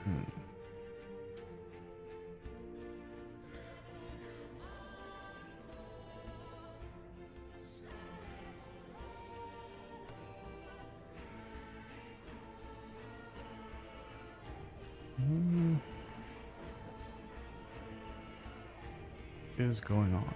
Hmm. Hmm. Is going on?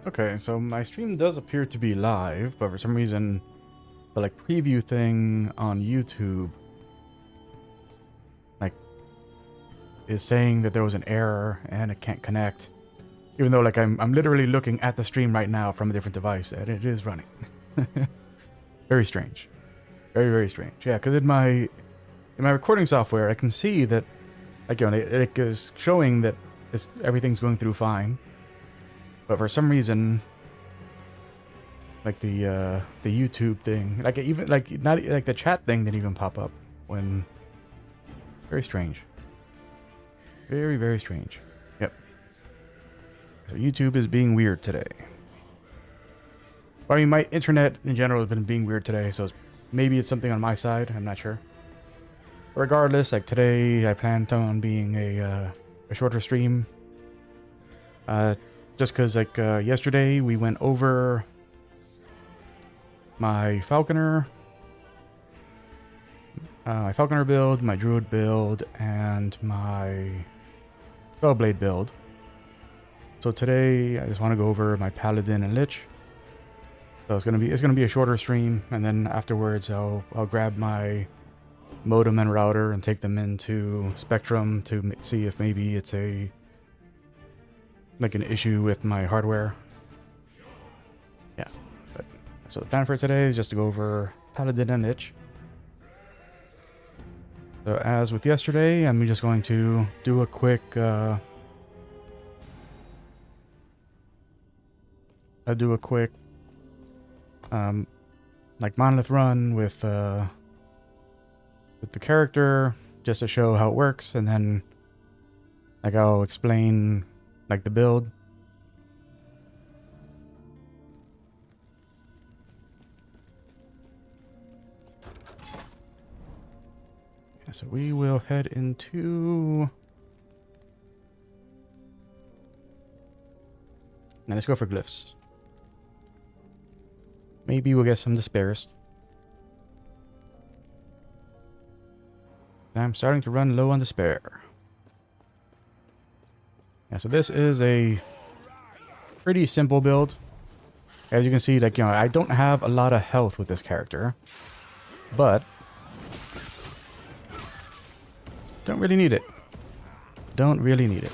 Okay, so my stream does appear to be live, but for some reason, the like preview thing on YouTube, like, is saying that there was an error and it can't connect, even though like I'm literally looking at the stream right now from a different device and it is running. Very strange, very strange. Yeah, because in my recording software, I can see that, like, you know, it is showing that everything's going through fine. But for some reason, like the YouTube thing, like even like not like the chat thing didn't even pop up when. Very strange. Very strange. Yep. So YouTube is being weird today. I mean, my internet in general has been being weird today, so maybe it's something on my side. I'm not sure. Regardless, like today, I planned on being a shorter stream. Just because, like, yesterday we went over my Falconer build, my Druid build, and my Spellblade build. So today I just want to go over my Paladin and Lich. So it's gonna be a shorter stream, and then afterwards I'll grab my modem and router and take them into Spectrum to see if maybe it's like an issue with my hardware. Yeah, but so the plan for today is just to go over Paladin and Lich. So as with yesterday, I'm just going to do a quick like monolith run with the character, just to show how it works, and then like I'll explain like the build. Yeah, so we will head into. Now let's go for glyphs. Maybe we'll get some despairs. I'm starting to run low on despair. Yeah, so this is a pretty simple build. As you can see, like, you know, I don't have a lot of health with this character, but don't really need it. Don't really need it.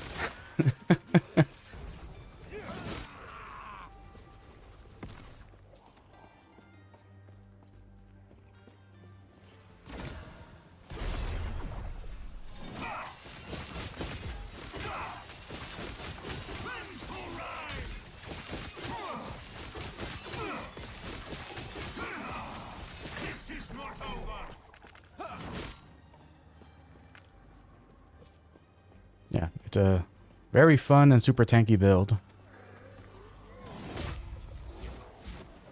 Yeah, it's a very fun and super tanky build.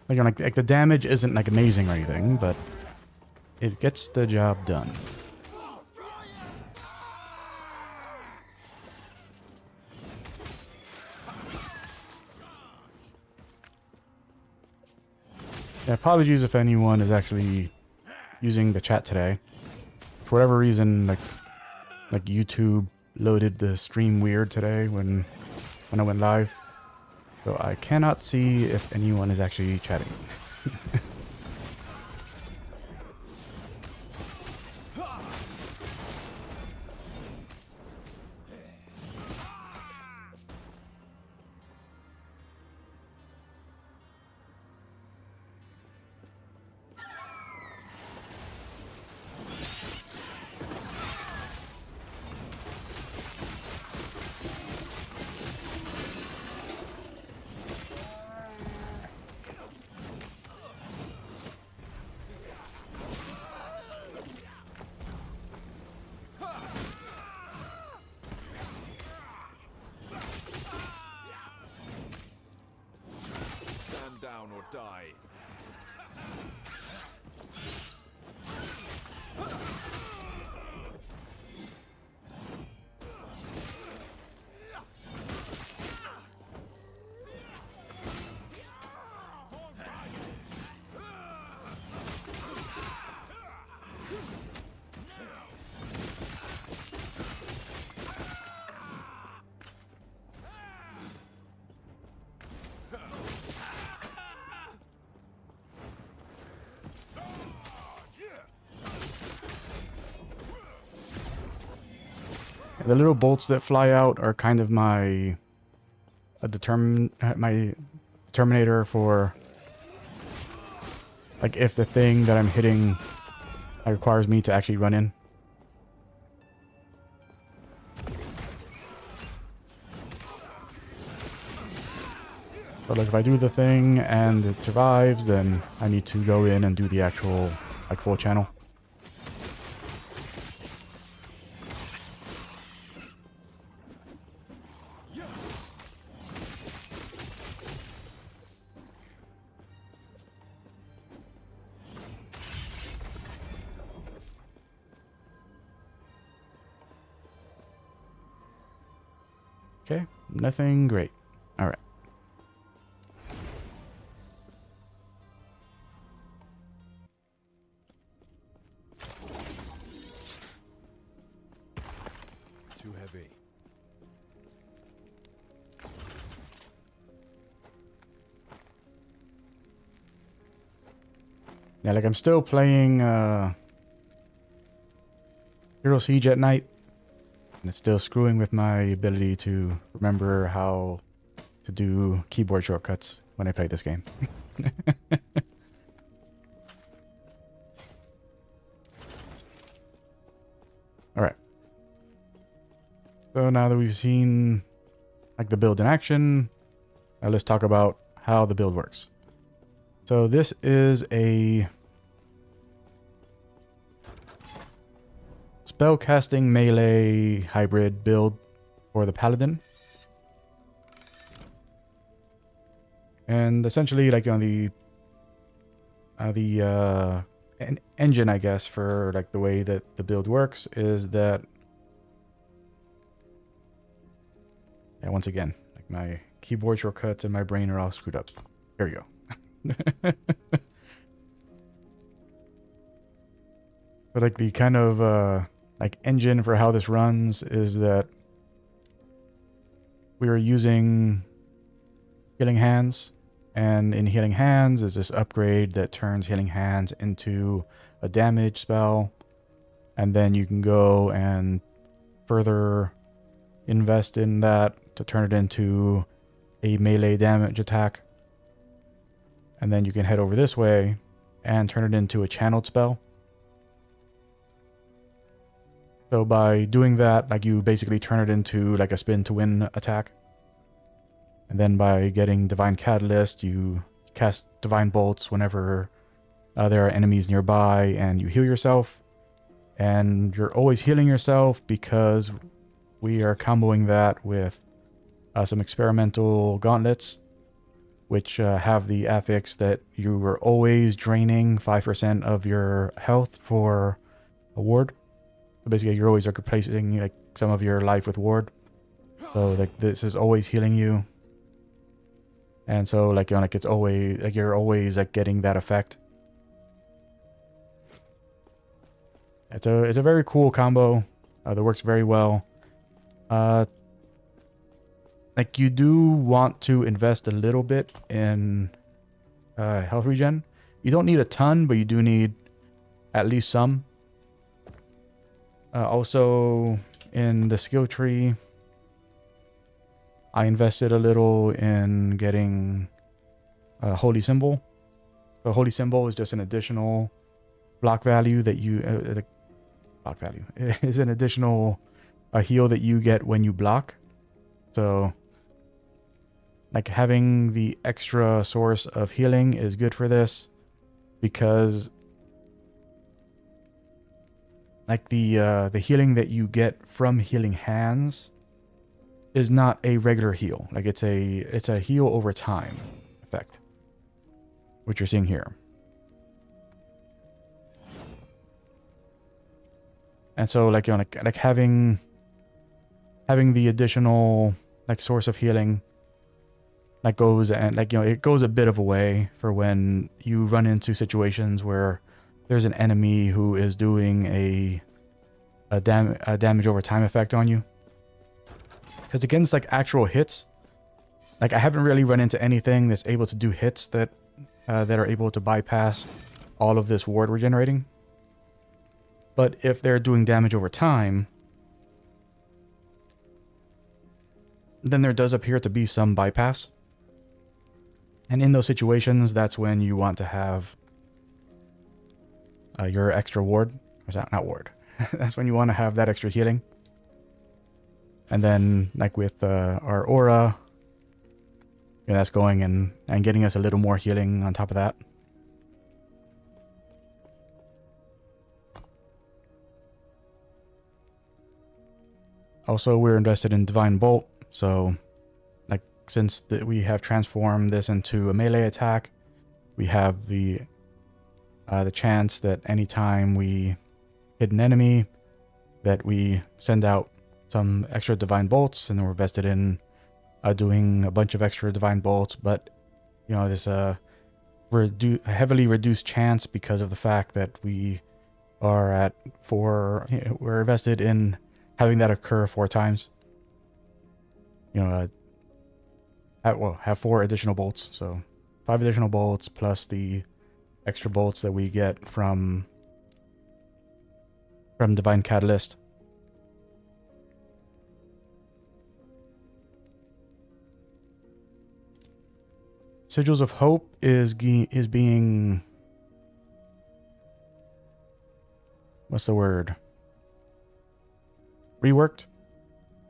Like, you know, like the damage isn't like amazing or anything, but it gets the job done. Yeah, apologies if anyone is actually using the chat today. For whatever reason, like YouTube loaded the stream weird today when I went live. So I cannot see if anyone is actually chatting. die. The little bolts that fly out are kind of my my determinator for like if the thing that I'm hitting requires me to actually run in. So like if I do the thing and it survives, then I need to go in and do the actual like full channel. Okay, nothing great. All right. Too heavy. Yeah, like I'm still playing Hero Siege at night, and it's still screwing with my ability to remember how to do keyboard shortcuts when I play this game. Alright. So now that we've seen like the build in action, let's talk about how the build works. So this is a spellcasting melee hybrid build for the Paladin. And essentially, like on the engine, I guess, for like the way that the build works is that, yeah, once again, like my keyboard shortcuts and my brain are all screwed up. Here we go. But like the kind of like engine for how this runs is that we are using Healing Hands, and in Healing Hands is this upgrade that turns Healing Hands into a damage spell, and then you can go and further invest in that to turn it into a melee damage attack, and then you can head over this way and turn it into a channeled spell. So by doing that, like you basically turn it into like a spin to win attack. And then by getting Divine Catalyst, you cast Divine Bolts whenever there are enemies nearby, and you heal yourself. And you're always healing yourself because we are comboing that with some experimental gauntlets, which have the affix that you are always draining 5% of your health for a ward. So basically, you're always replacing like some of your life with ward. So like this is always healing you, and so like you know, like it's always like you're always like getting that effect. It's a very cool combo that works very well. Like you do want to invest a little bit in health regen. You don't need a ton, but you do need at least some. Also, in the skill tree, I invested a little in getting a Holy Symbol. The Holy Symbol is just an additional block value that you... block value. It is an additional heal that you get when you block. So, like, having the extra source of healing is good for this, because like the healing that you get from Healing Hands is not a regular heal. Like it's a heal over time effect. which you're seeing here. And so like, you know, like having the additional like source of healing that goes, and like, you know, it goes a bit of a way for when you run into situations where there's an enemy who is doing a damage over time effect on you. Because against like actual hits, like I haven't really run into anything that's able to do hits that are able to bypass all of this ward regenerating. But if they're doing damage over time, then there does appear to be some bypass. And in those situations, that's when you want to have your extra ward. Or not ward. That's when you want to have that extra healing. And then, like with our aura, you know, that's going and getting us a little more healing on top of that. Also, we're invested in Divine Bolt, so like since we have transformed this into a melee attack, we have the chance that anytime we hit an enemy, that we send out some extra Divine Bolts, and then we're vested in doing a bunch of extra Divine Bolts. But you know, there's a heavily reduced chance because of the fact that we are we're invested in having that occur 4 times. You know, have 4 additional bolts, so 5 additional bolts plus the extra bolts that we get from Divine Catalyst. Sigils of Hope is being, what's the word? Reworked.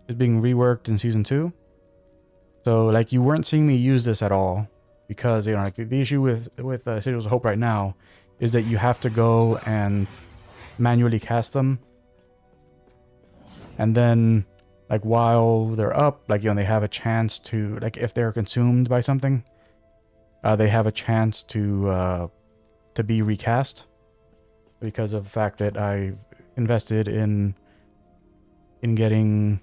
It's being reworked in season 2. So like you weren't seeing me use this at all because, you know, like the issue with Sigils of Hope right now is that you have to go and manually cast them, and then like while they're up, like, you know, they have a chance to, like, if they're consumed by something, they have a chance to be recast because of the fact that I've invested in getting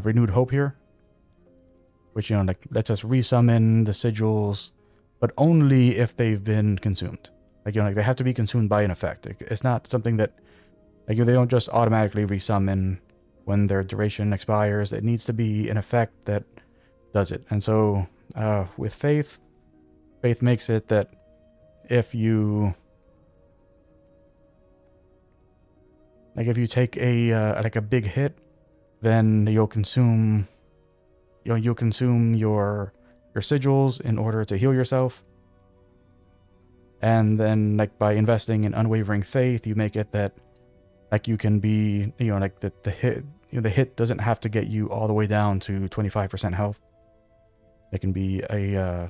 renewed hope here, which, you know, like lets us resummon the sigils, but only if they've been consumed. Like, you know, like they have to be consumed by an effect. It's not something that, like, they don't just automatically resummon when their duration expires. It needs to be an effect that does it. And so with Faith makes it that if you take a big hit, then you'll consume your sigils in order to heal yourself. And then, like, by investing in Unwavering Faith, you make it that, like, you can be, you know, like the hit, you know, the hit doesn't have to get you all the way down to 25% health. It can be a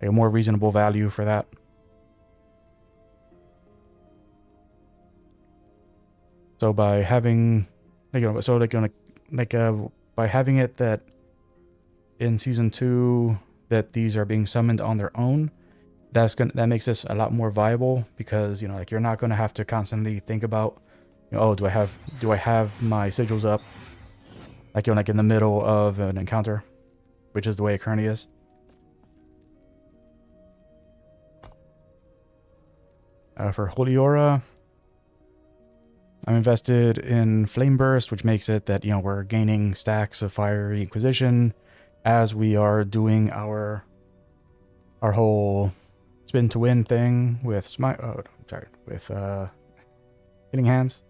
more reasonable value for that. So by having, you know, by having it that in season 2 that these are being summoned on their own, that makes this a lot more viable, because, you know, like, you're not going to have to constantly think about, you know, oh, do I have my sigils up, like, you know, like in the middle of an encounter, which is the way it currently is. For Holy Aura, I'm invested in Flame Burst, which makes it that, you know, we're gaining stacks of Fiery Inquisition as we are doing our whole spin to win thing with Healing Hands.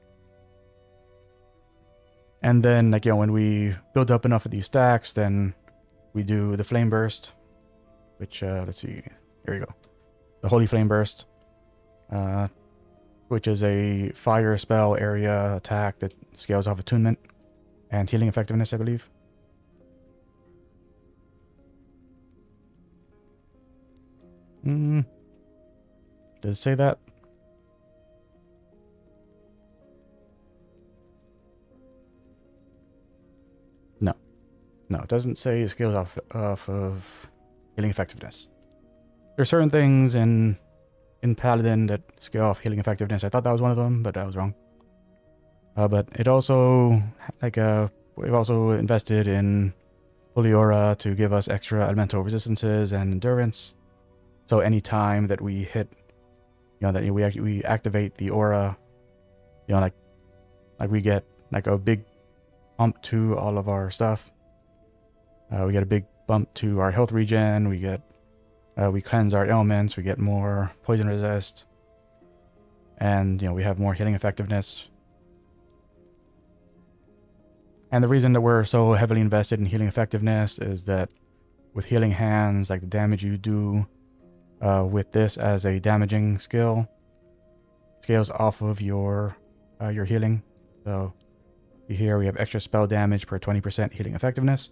And then, like, you know, when we build up enough of these stacks, then we do the Flame Burst, which, let's see, here we go. The Holy Flame Burst, which is a fire spell area attack that scales off attunement and healing effectiveness, I believe. Does it say that? No, it doesn't say it scales off of healing effectiveness. There are certain things in Paladin that scale off healing effectiveness. I thought that was one of them, but I was wrong. But it also, like, we've also invested in Holy Aura to give us extra elemental resistances and endurance. So any time that we hit, that we activate the aura, like we get like a big bump to all of our stuff. We get a big bump to our health regen. We cleanse our ailments. We get more poison resist, and we have more healing effectiveness. And the reason that we're so heavily invested in healing effectiveness is that with healing hands, like the damage you do with this as a damaging skill scales off of your healing. So here we have extra spell damage per 20% healing effectiveness.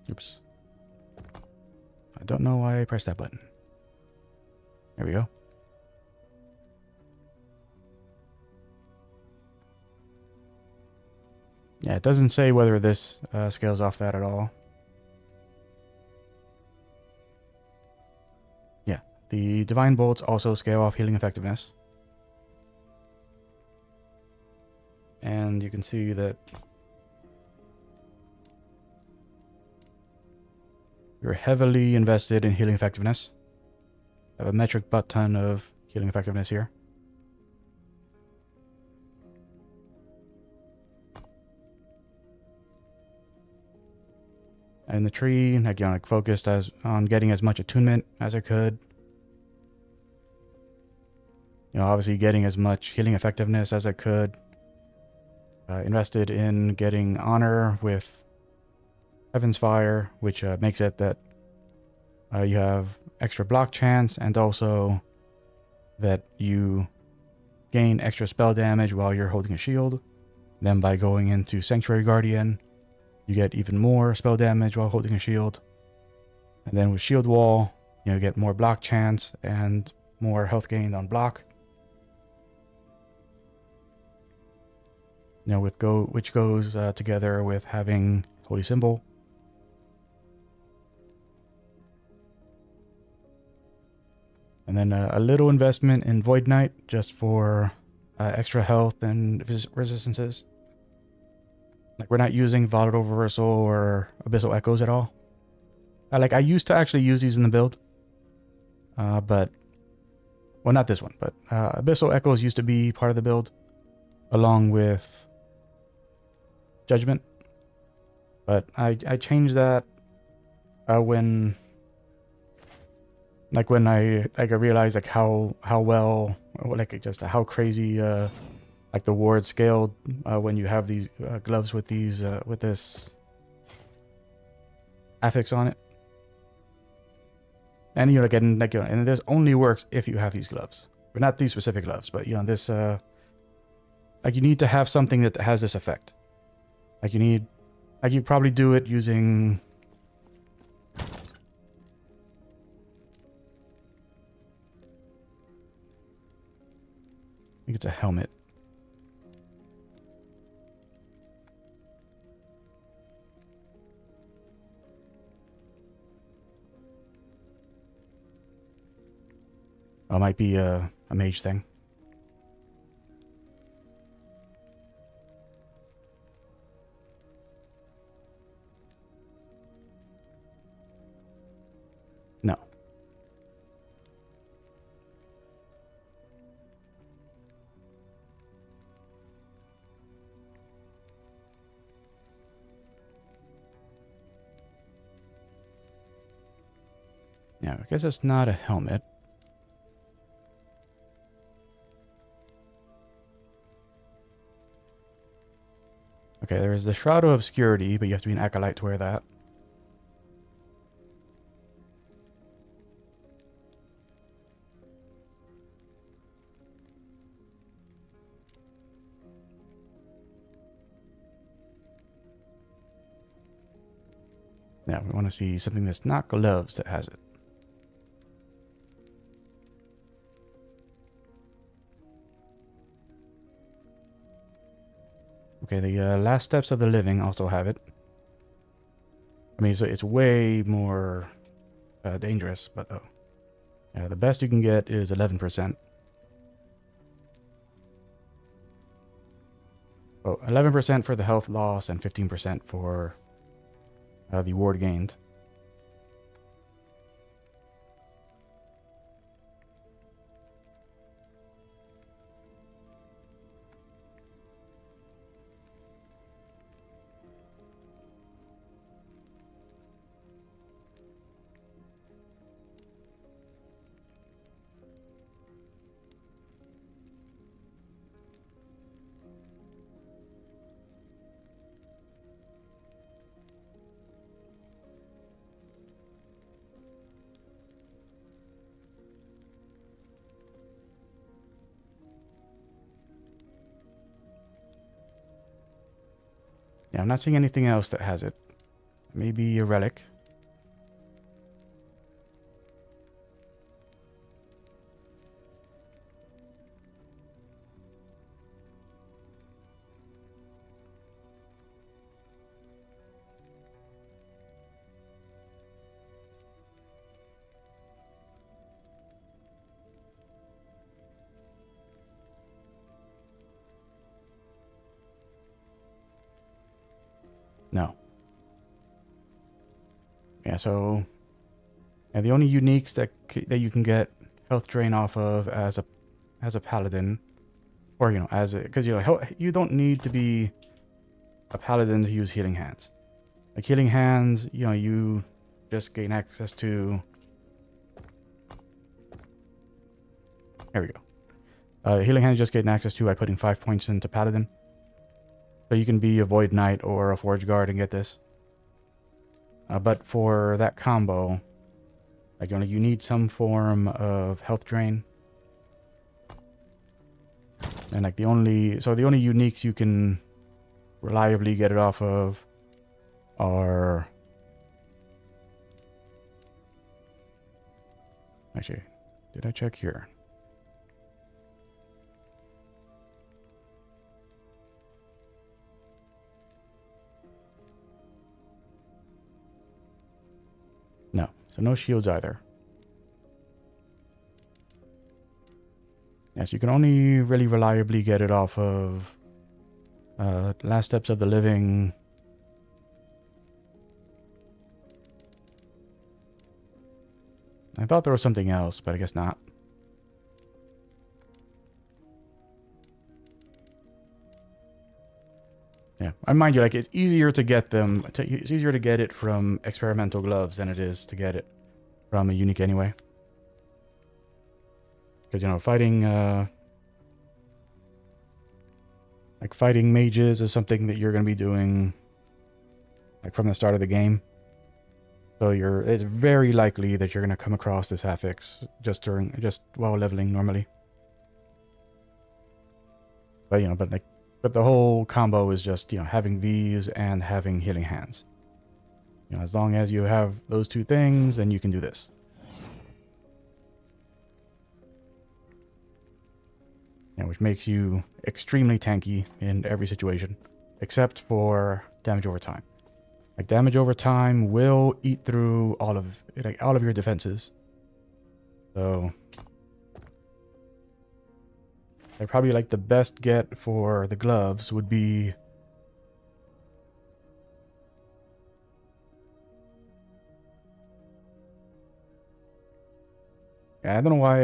Oops. I don't know why I pressed that button. There we go. Yeah, it doesn't say whether this scales off that at all. Yeah, the Divine Bolts also scale off healing effectiveness. And you can see that we're heavily invested in healing effectiveness. I have a metric butt ton of healing effectiveness here. And the tree, again, like focused on getting as much attunement as I could. Obviously getting as much healing effectiveness as I could. Invested in getting honor with Heaven's Fire, which makes it that you have extra block chance, and also that you gain extra spell damage while you're holding a shield. Then by going into Sanctuary Guardian, you get even more spell damage while holding a shield. And then with Shield Wall, you get more block chance and more health gained on block. Which goes together with having Holy Symbol. And then a little investment in Void Knight just for extra health and resistances. Like, we're not using Volatile Reversal or Abyssal Echoes at all. I used to actually use these in the build. But, well, not this one, but Abyssal Echoes used to be part of the build along with Judgment. But I changed that when I realized how well, just how crazy the ward scaled when you have these gloves with these with this affix on it. And and this only works if you have these gloves, but not these specific gloves. But this you need to have something that has this effect. You probably do it using. I think it's a helmet. It might be a mage thing. No. Yeah, I guess it's not a helmet. Okay, there's the Shroud of Obscurity, but you have to be an Acolyte to wear that. Now, we want to see something that's not gloves that has it. Okay, the last steps of the living also have it. I mean, it's way more dangerous, but oh. Yeah, the best you can get is 11%. Oh, 11% for the health loss and 15% for the ward gained. Yeah, I'm not seeing anything else that has it. Maybe a relic. No. Yeah, so yeah, the only uniques that you can get health drain off of as a paladin, or you know, as a, because you know you don't need to be a paladin to use healing hands. Like healing hands, you know, you just gain access to. There we go. Healing hands just gain access to by putting 5 points into paladin. So you can be a void knight or a forge guard and get this. But for that combo, like you need some form of health drain. And like the only uniques you can reliably get it off of are actually, did I check here? No, so no shields either. Yes, you can only really reliably get it off of last steps of the living. I thought there was something else, but I guess not. Yeah, I mind you, like it's easier to get them. It's easier to get it from experimental gloves than it is to get it from a unique anyway. Because you know, fighting mages is something that you're going to be doing like from the start of the game. So it's very likely that you're going to come across this affix just while leveling normally. But you know, but the whole combo is just, you know, having these and having healing hands. You know, as long as you have those two things, then you can do this. Yeah, which makes you extremely tanky in every situation, except for damage over time. Like damage over time will eat through all of your defenses. So I probably like the best get for the gloves would be I don't know why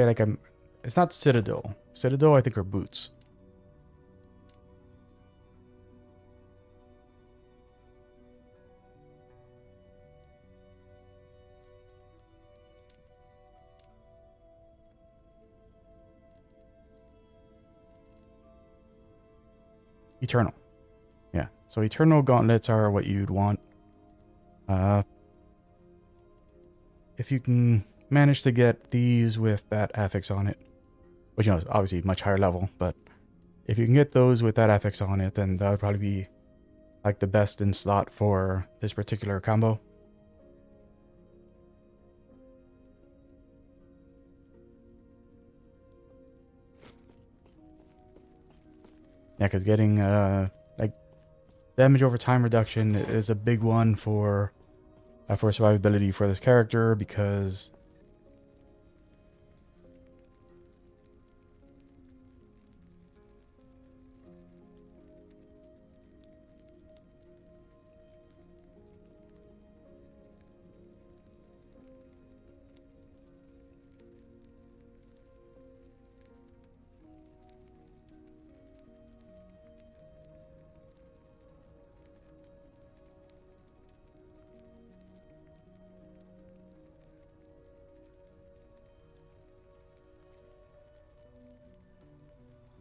it's not Citadel. Citadel I think are boots. Eternal. Yeah. So eternal gauntlets are what you'd want. If you can manage to get these with that affix on it, which you know is obviously much higher level, but if you can get those with that affix on it, then that would probably be like the best in slot for this particular combo. Yeah, because getting like damage over time reduction is a big one for survivability for this character, because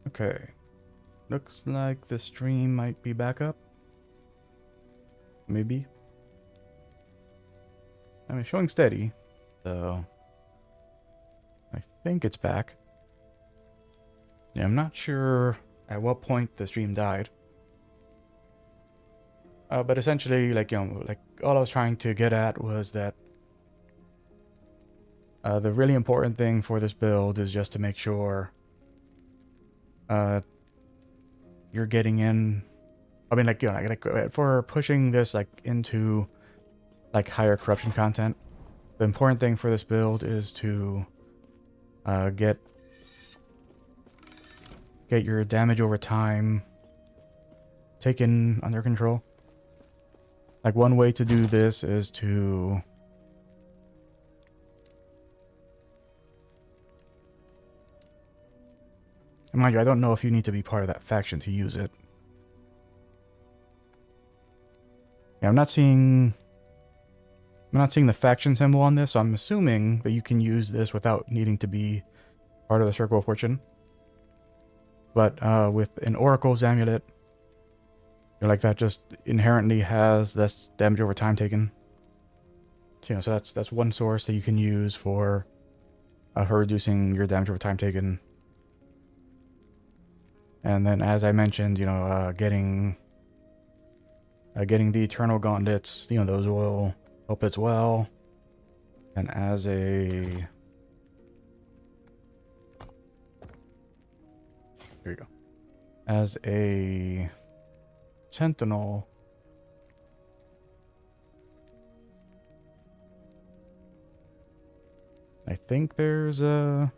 okay, looks like the stream might be back up. Maybe. I mean, showing steady, so I think it's back. Yeah, I'm not sure at what point the stream died. But essentially, like, like all I was trying to get at was that the really important thing for this build is just to make sure you're getting in. I mean, like, like for pushing this like into like higher corruption content, the important thing for this build is to get your damage over time taken under control. Like, one way to do this is to mind you, I don't know if you need to be part of that faction to use it. Yeah, I'm not seeing the faction symbol on this, so I'm assuming that you can use this without needing to be part of the Circle of Fortune. But with an Oracle's Amulet, like, that just inherently has less damage over time taken. So, so that's one source that you can use for reducing your damage over time taken. And then, as I mentioned, getting the Eternal Gauntlets, those will help as well. And as a... Here you go. As a Sentinel, I think there's a...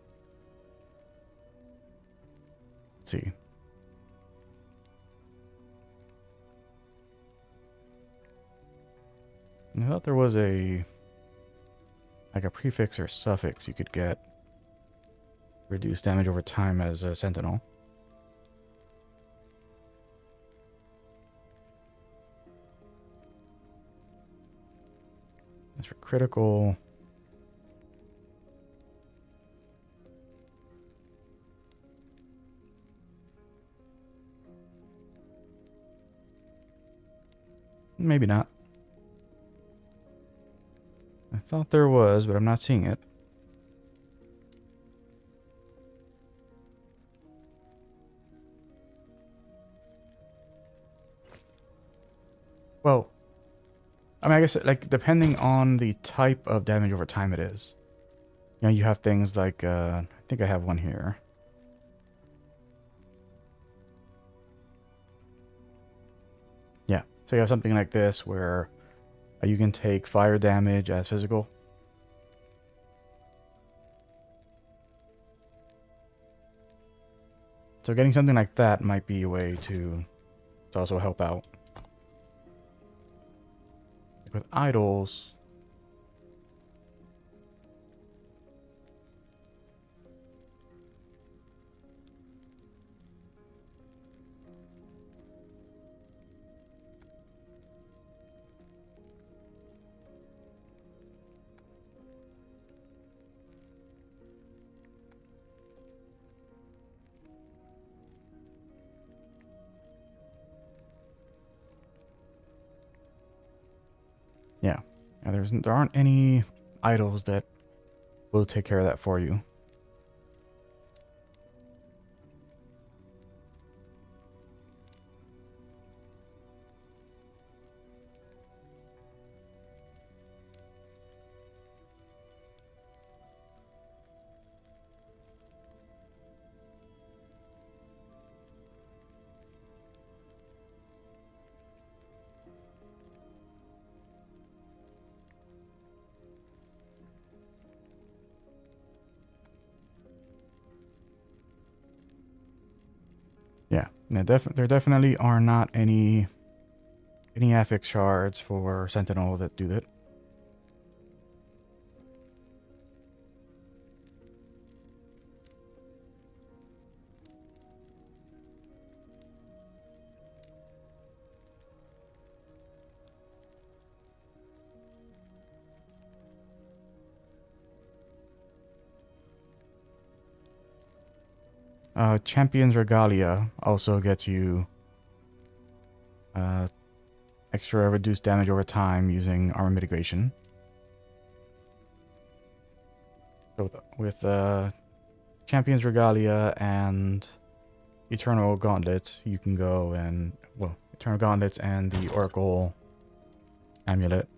Let's see. I thought there was like a prefix or suffix you could get. Reduce damage over time as a Sentinel. As for critical... Maybe not. I thought there was, but I'm not seeing it. Well, I mean, I guess, like, depending on the type of damage over time it is. You have things like, I think I have one here. Yeah, so you have something like this where you can take fire damage as physical. So getting something like that might be a way to also help out. With idols... Yeah, there aren't any idols that will take care of that for you. Yeah, there definitely are not any affix shards for Sentinel that do that. Champion's Regalia also gets you extra reduced damage over time using armor mitigation. So with Champion's Regalia and Eternal Gauntlets, you can go and, well, Eternal Gauntlets and the Oracle Amulet.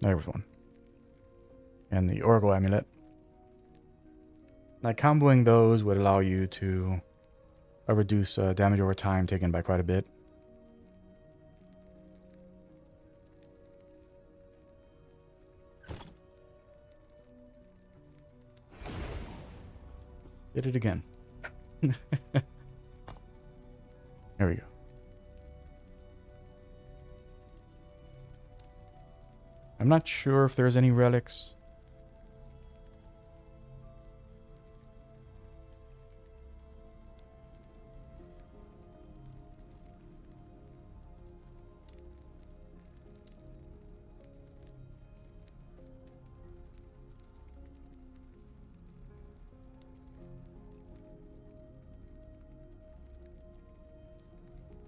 There was one. And the Oracle Amulet. Like, comboing those would allow you to reduce damage over time taken by quite a bit. Did it again. There we go. I'm not sure if there's any relics.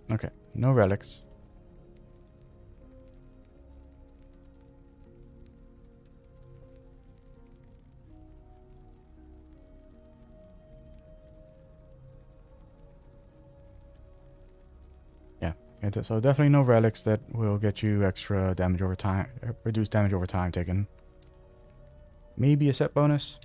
Okay, no relics. Yeah, so definitely no relics that will get you extra damage over time, reduced damage over time taken. Maybe a set bonus.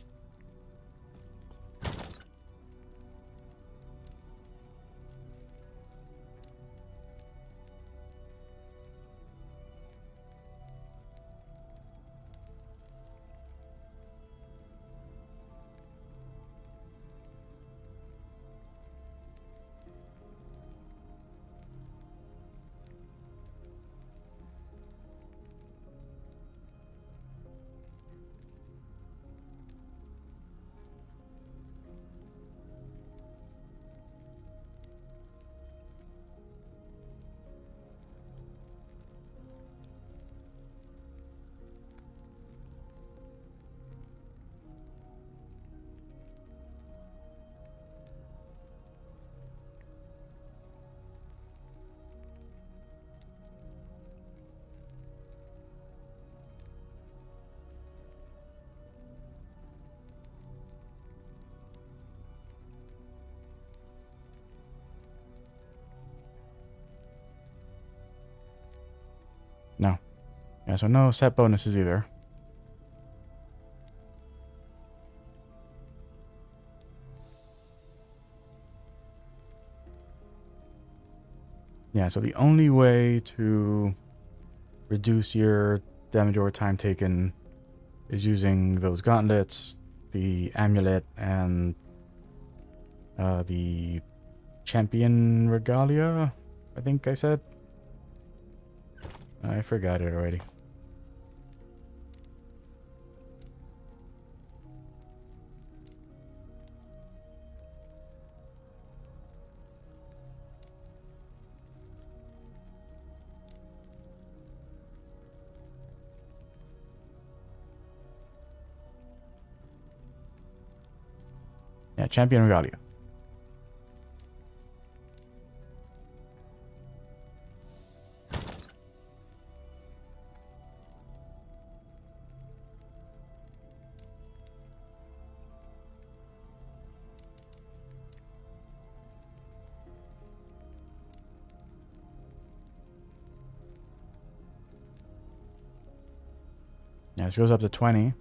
No. Yeah, so no set bonuses either. Yeah, so the only way to reduce your damage over time taken is using those gauntlets, the amulet, and the champion regalia, I think I said. I forgot it already. Yeah, champion regalia. Yeah, this goes up to 20.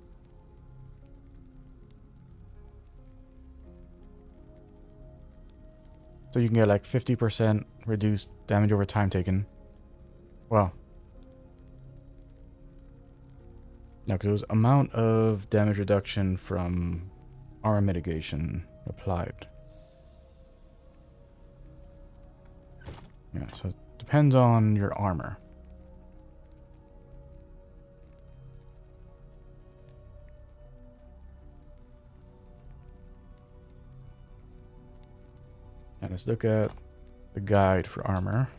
So you can get like 50% reduced damage over time taken. Well, no, because it was amount of damage reduction from armor mitigation applied. Yeah, so it depends on your armor. And let's look at the guide for armor.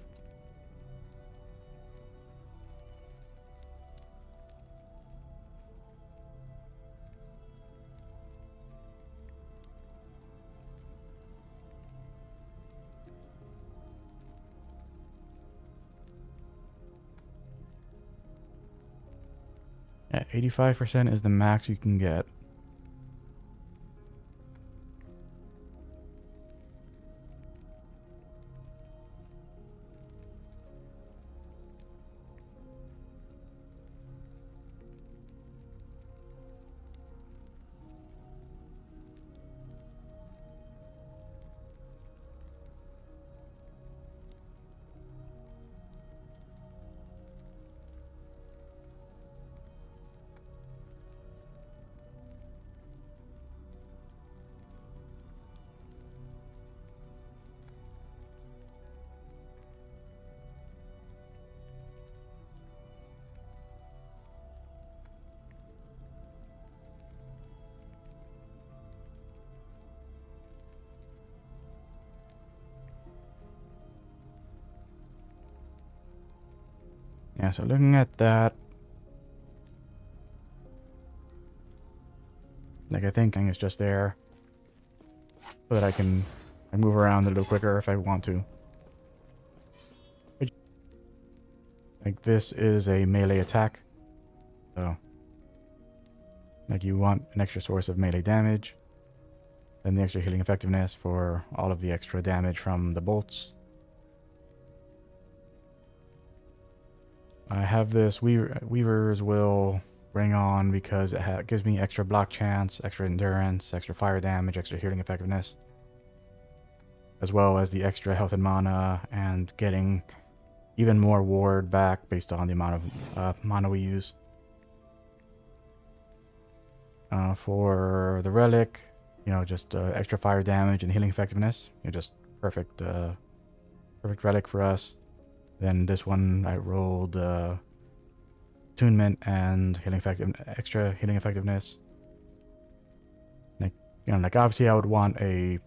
Yeah, 85% is the max you can get. Yeah, so looking at that, like I think it's just there so that I can move around a little quicker if I want to. Like this is a melee attack, so like you want an extra source of melee damage, then the extra healing effectiveness for all of the extra damage from the bolts. I have this Weaver's Will bring on because it gives me extra block chance, extra endurance, extra fire damage, extra healing effectiveness, as well as the extra health and mana, and getting even more ward back based on the amount of mana we use. For the relic, you know, just extra fire damage and healing effectiveness. You know, just perfect, perfect relic for us. Then this one I rolled attunement and extra healing effectiveness. Like, you know, like obviously I would want a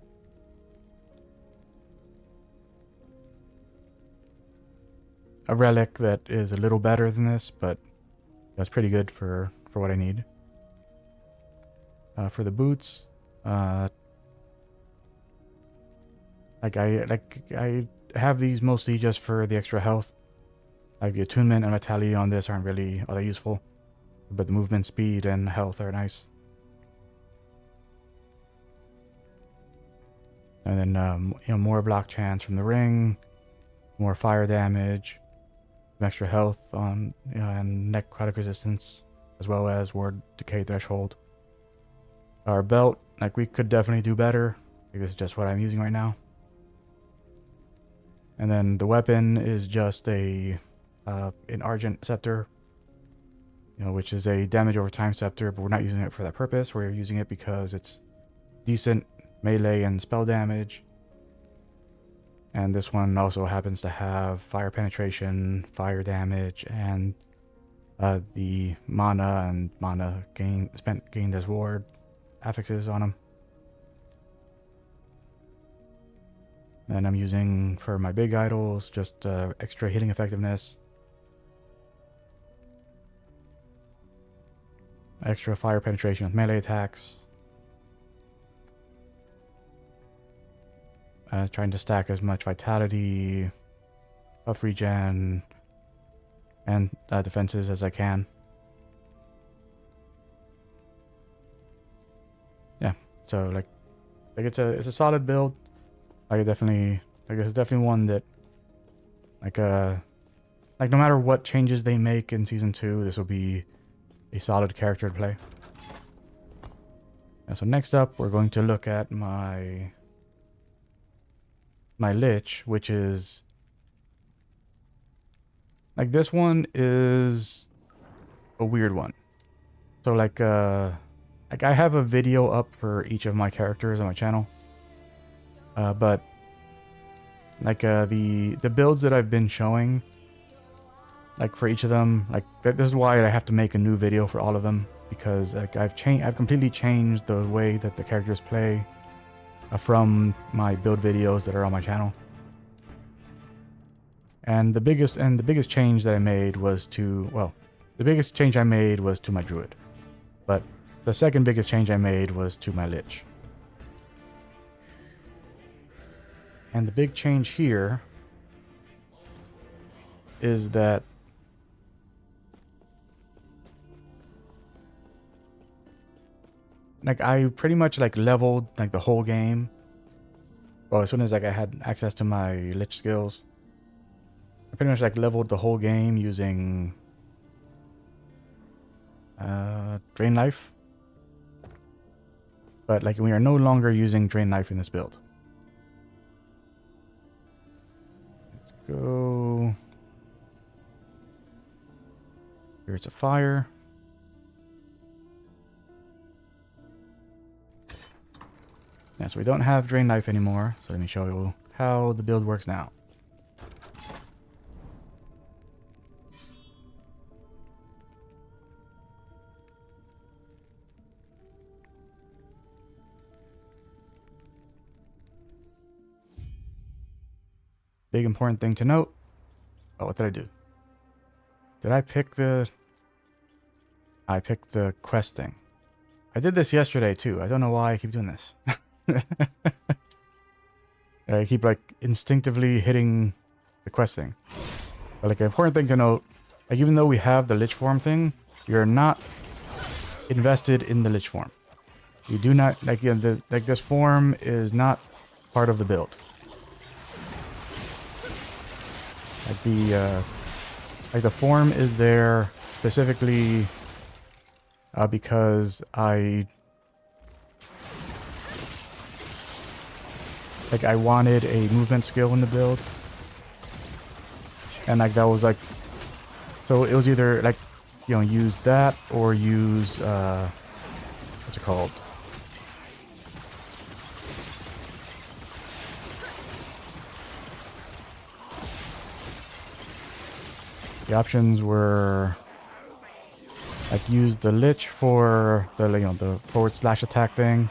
relic that is a little better than this, but that's pretty good for what I need. For the boots, like I have these mostly just for the extra health. Like the attunement and vitality on this aren't really all that useful, but the movement speed and health are nice. And then you know, more block chance from the ring, more fire damage, some extra health on and necrotic resistance, as well as ward decay threshold. Our belt, like we could definitely do better. Like this is just what I'm using right now. And then the weapon is just an Argent Scepter, you know, which is a damage over time scepter, but we're not using it for that purpose. We're using it because it's decent melee and spell damage. And this one also happens to have fire penetration, fire damage, and the mana and mana gained as ward affixes on them. And I'm using for my big idols just extra healing effectiveness, extra fire penetration with melee attacks, trying to stack as much vitality, buff regen, and defenses as I can. Yeah, so like it's a solid build. It's definitely one that like no matter what changes they make in season 2, this will be a solid character to play. And so next up, we're going to look at my my Lich, which is like this one is a weird one. So like I have a video up for each of my characters on my channel. But like the builds that I've been showing, like for each of them, like this is why I have to make a new video for all of them, because like I've completely changed the way that the characters play from my build videos that are on my channel. And the biggest change that I made was to, well, the biggest change I made was to my druid. But the second biggest change I made was to my lich. And the big change here is that like I pretty much like leveled like the whole game. Well, as soon as like I had access to my lich skills, I pretty much like leveled the whole game using Drain Knife. But like we are no longer using Drain Knife in this build. Let's go. Here's a fire. Yeah, so we don't have Drain Knife anymore. So let me show you how the build works now. Big important thing to note. Oh, what did I do? Did I pick the... I picked the quest thing. I did this yesterday too. I don't know why I keep doing this. I keep like instinctively hitting the quest thing. But like an important thing to note, like even though we have the Lich form thing, you're not invested in the Lich form. You do not, like, you know, like this form is not part of the build. Like the form is there specifically because I wanted a movement skill in the build, and like that was like, so it was either like, you know, use that or use what's it called? The options were like use the Lich for the, you know, the / attack thing,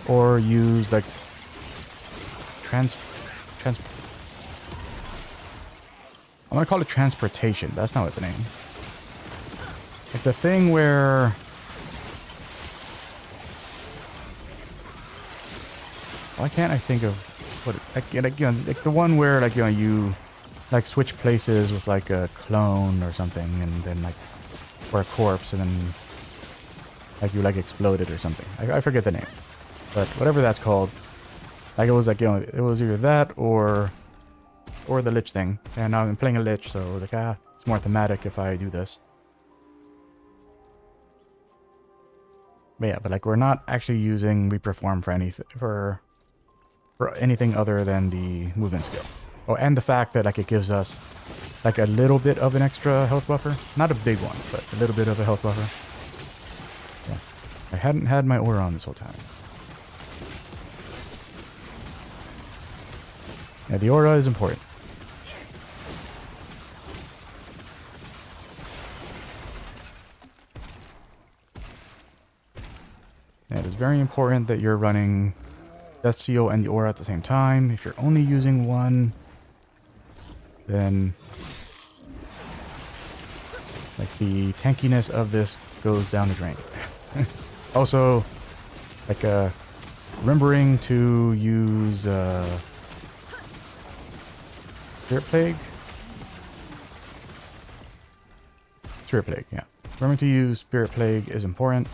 or use like I'm gonna call it transportation. That's not what the name. Like the thing where why can't I think of what like, you know, like the one where like, you know, you like switch places with like a clone or something, and then like, or a corpse, and then like you like exploded or something. I forget the name, but whatever that's called, like it was like, you know, it was either that or the Lich thing. And now I'm playing a Lich, so I was like, it's more thematic if I do this. But yeah, but like we're not actually using Reaper form for anything for anything other than the movement skill. Oh, and the fact that like it gives us like a little bit of an extra health buffer. Not a big one, but a little bit of a health buffer. Yeah. I hadn't had my aura on this whole time. Yeah, the aura is important. Yeah, it is very important that you're running Death Seal and the aura at the same time. If you're only using one, then like the tankiness of this goes down the drain. Also, like remembering to use Spirit Plague. Spirit Plague, yeah. Remembering to use Spirit Plague is important.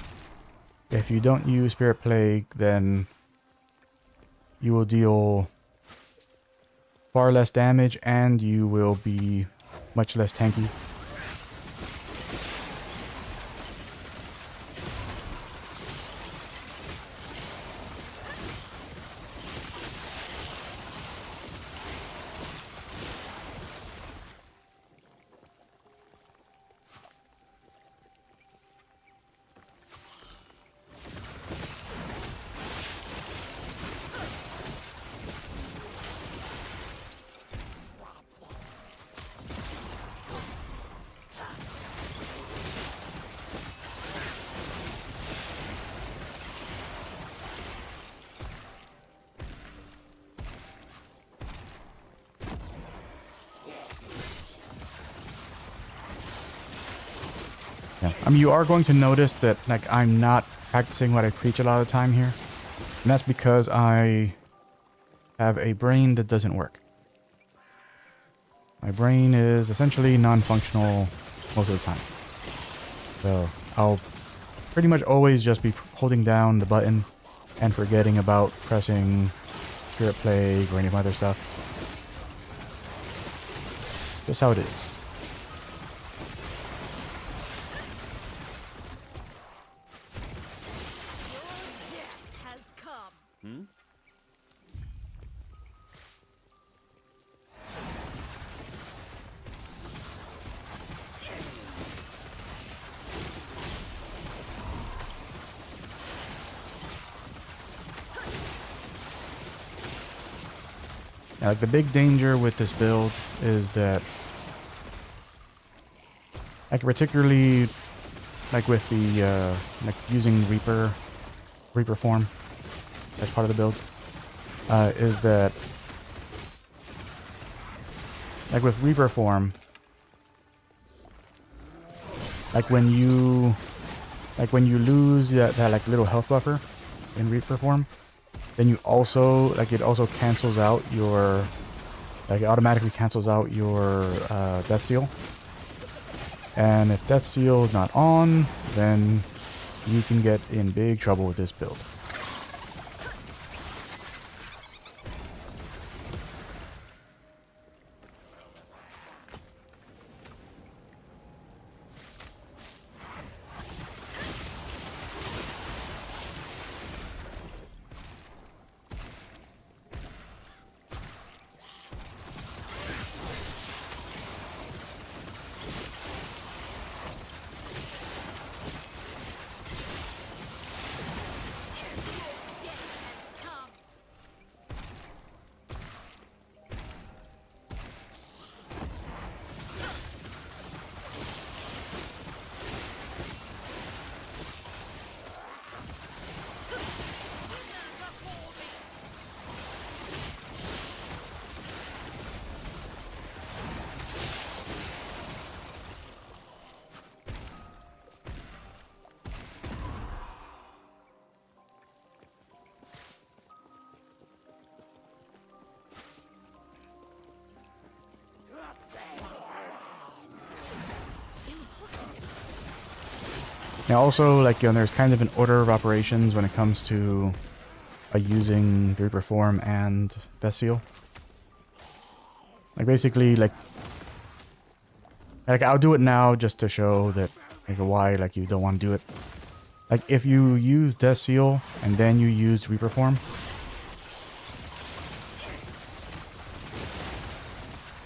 If you don't use Spirit Plague, then you will deal far less damage, and you will be much less tanky. Yeah. I mean, you are going to notice that like I'm not practicing what I preach a lot of the time here. And that's because I have a brain that doesn't work. My brain is essentially non-functional most of the time. So I'll pretty much always just be holding down the button and forgetting about pressing Spirit Plague or any of my other stuff. Just how it is. Now, like the big danger with this build is that, like particularly, like with the like using Reaper form as part of the build, is that like with Reaper form, like when you lose that like little health buffer in Reaper form, then you also like it also cancels out your it automatically cancels out your Death Seal. And if Death Seal is not on, then you can get in big trouble with this build. Now also, like, you know, there's kind of an order of operations when it comes to using the Reaper form and Death Seal. Like basically, like I'll do it now just to show that like why like you don't want to do it. Like if you use Death Seal and then you use Reaper form,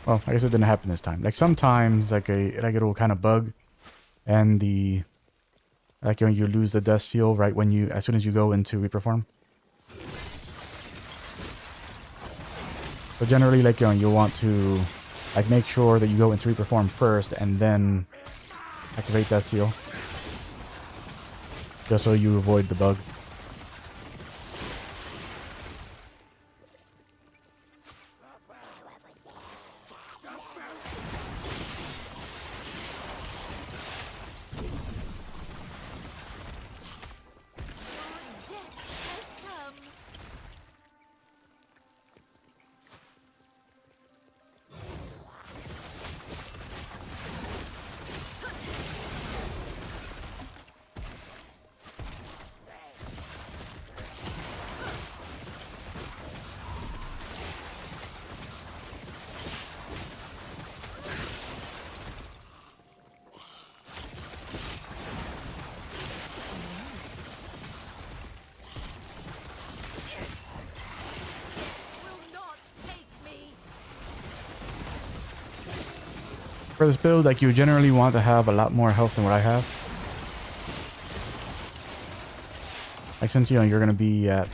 well, I guess it didn't happen this time. Like sometimes like it'll kind of bug, and the like you lose the Death Seal right when as soon as you go into Reaper form. But generally, like, you know, you want to like make sure that you go into Reaper form first and then activate that seal, just so you avoid the bug. For this build, like, you generally want to have a lot more health than what I have. Like, since, you know, you're going to be at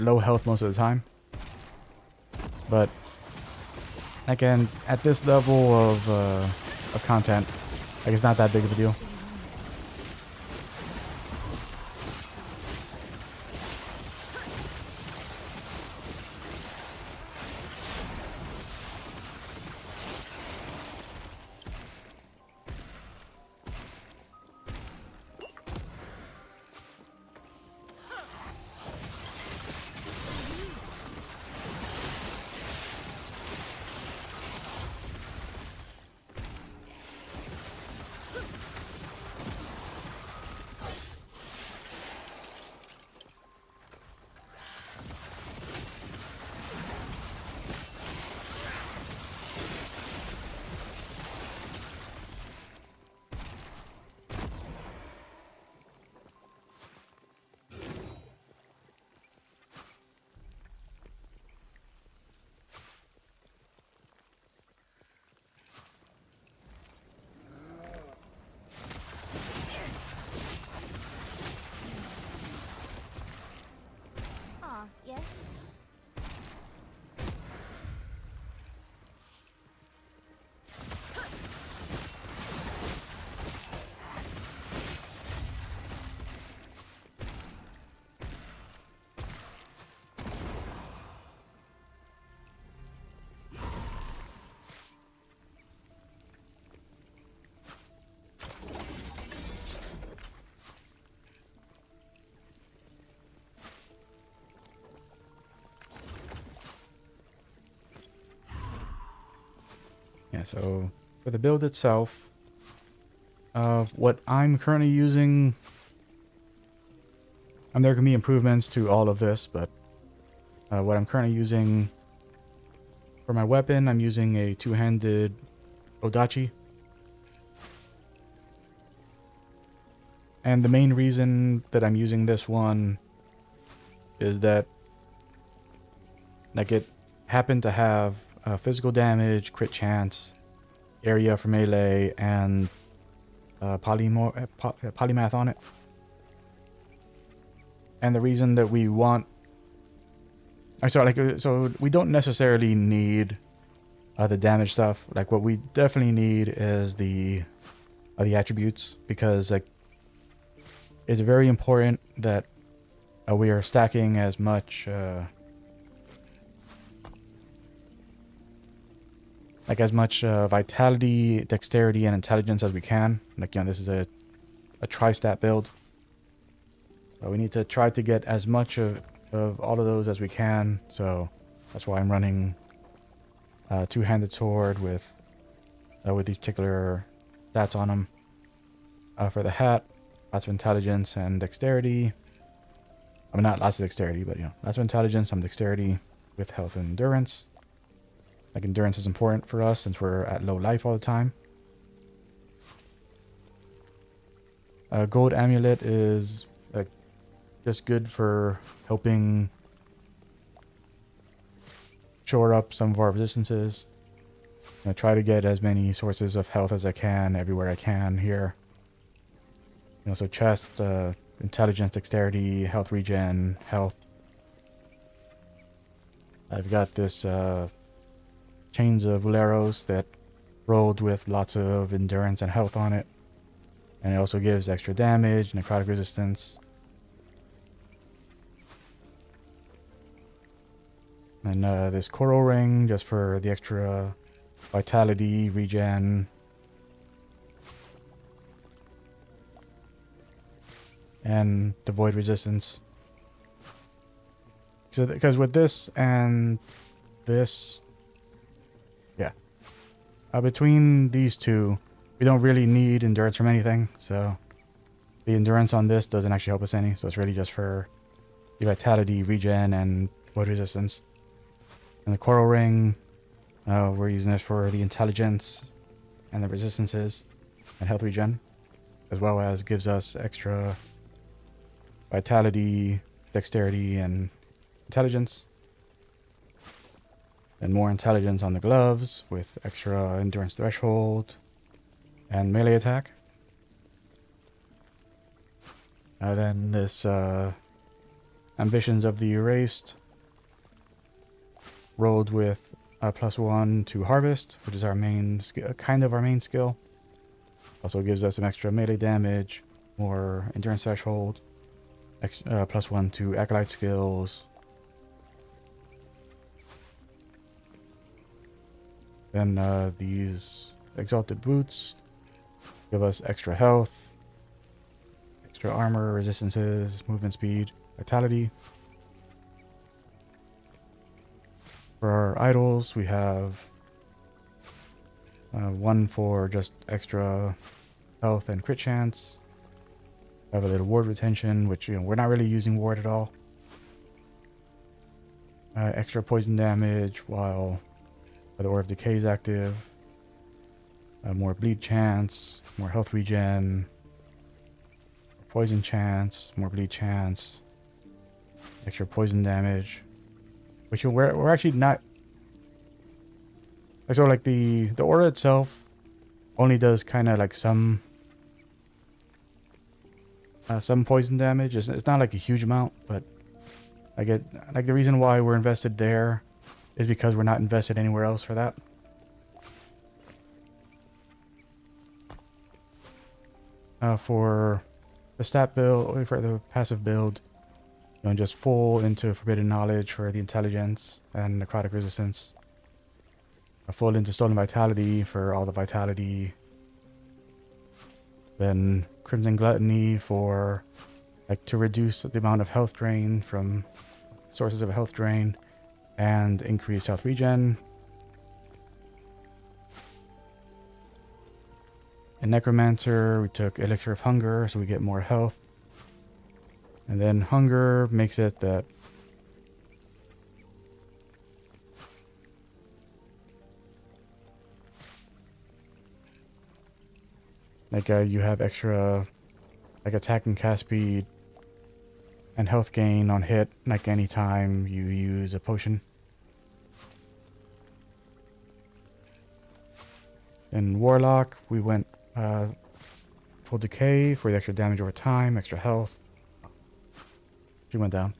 low health most of the time. But, again, at this level of content, like, it's not that big of a deal. Yeah, so for the build itself, what I'm currently using, and there can be improvements to all of this, but what I'm currently using for my weapon, I'm using a two-handed Odachi. And the main reason that I'm using this one is that like it happened to have physical damage, crit chance, area for melee, and polymath on it. And the reason that we want, so we don't necessarily need the damage stuff. Like what we definitely need is the attributes, because like it's very important that we are stacking as much vitality, dexterity, and intelligence as we can. Like, you know, this is a tri-stat build. So we need to try to get as much of all of those as we can. So that's why I'm running two-handed sword with these particular stats on them. For the hat, lots of intelligence and dexterity. I mean, not lots of dexterity, but, you know, lots of intelligence, some dexterity with health and endurance. Like, endurance is important for us since we're at low life all the time. Gold amulet is just good for helping shore up some of our resistances. I try to get as many sources of health as I can everywhere I can here. You know, so chest, intelligence, dexterity, health regen, health. I've got this chains of Valeros that rolled with lots of endurance and health on it. And it also gives extra damage, necrotic resistance. And this coral ring just for the extra vitality, regen. And the void resistance. So because with this and this, yeah, between these two, we don't really need endurance from anything. So the endurance on this doesn't actually help us any. So it's really just for the vitality, regen, and void resistance. And the coral ring, we're using this for the intelligence and the resistances and health regen, as well as gives us extra vitality, dexterity, and intelligence. And more intelligence on the gloves with extra endurance threshold and melee attack. Then this Ambitions of the Erased rolled with +1 to harvest, which is our main kind of our main skill. Also gives us some extra melee damage, more endurance threshold, +1 to acolyte skills. Then these exalted boots give us extra health, extra armor, resistances, movement speed, vitality. For our idols, we have one for just extra health and crit chance. We have a little ward retention, which, you know, we're not really using ward at all. Extra poison damage while the Aura of Decay is active. More bleed chance, more health regen, poison chance, more bleed chance, extra poison damage. Which we're actually not. So like the aura itself only does kind of like some poison damage. It's not like a huge amount, but I get like the reason why we're invested there is because we're not invested anywhere else for that. For the stat build, for the passive build, you know, just full into Forbidden Knowledge for the intelligence and necrotic resistance. Full into Stolen Vitality for all the vitality. Then Crimson Gluttony for like to reduce the amount of health drain from sources of health drain and increase health regen. In Necromancer, we took Elixir of Hunger, so we get more health. And then Hunger makes it that you have extra attack and cast speed and health gain on hit, anytime you use a potion. In Warlock, we went full decay for the extra damage over time, extra health. She went down.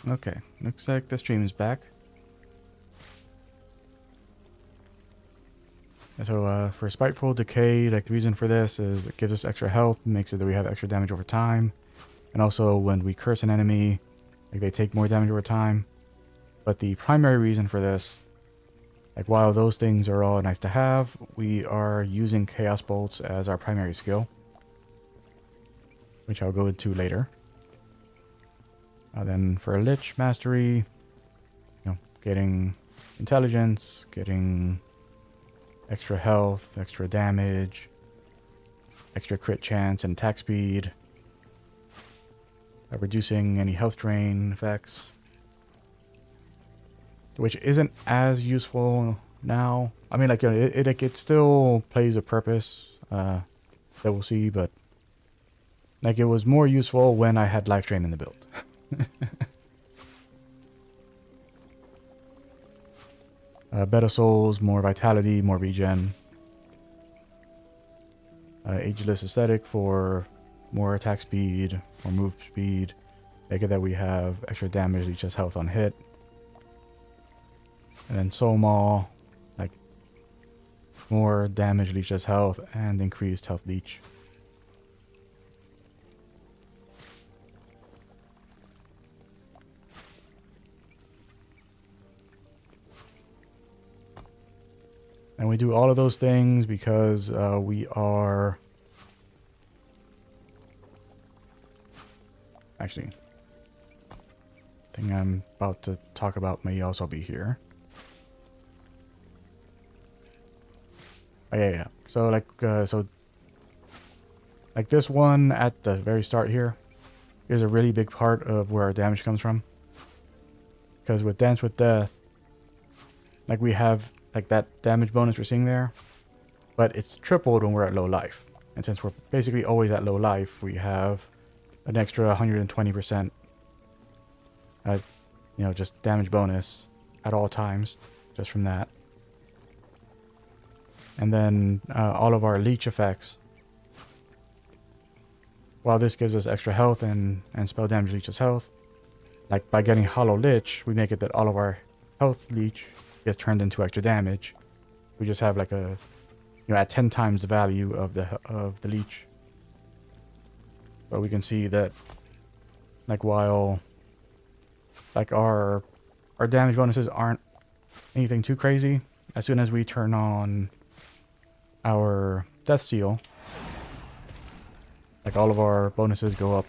Okay, looks like the stream is back. So for Spiteful Decay, the reason for this is it gives us extra health, makes it that we have extra damage over time. And also when we curse an enemy, they take more damage over time. But the primary reason for this, while those things are all nice to have, we are using Chaos Bolts as our primary skill, which I'll go into later. Then for Lich Mastery, getting intelligence, getting extra health, extra damage, extra crit chance and attack speed, reducing any health drain effects, which isn't as useful now. I mean, it still plays a purpose that we'll see, but it was more useful when I had Life Drain in the build. Better Souls, more vitality, more regen. Ageless Aesthetic for more attack speed, more move speed. Make it that we have extra damage, leeches health on hit. And then Soul Maw, more damage, leeches health, and increased health leech. And we do all of those things because we are... Actually, the thing I'm about to talk about may also be here. Oh, yeah. So, this one at the very start here is a really big part of where our damage comes from. Because with Dance with Death, we have... that damage bonus we're seeing there, but it's tripled when we're at low life. And since we're basically always at low life, we have an extra 120% just damage bonus at all times just from that. And then all of our leech effects, while this gives us extra health and spell damage leeches health, by getting Hollow Lich, we make it that all of our health leech gets turned into extra damage. We just have like a, at 10 times the value of the leech. But we can see that, like, while like our damage bonuses aren't anything too crazy, as soon as we turn on our death seal, like, all of our bonuses go up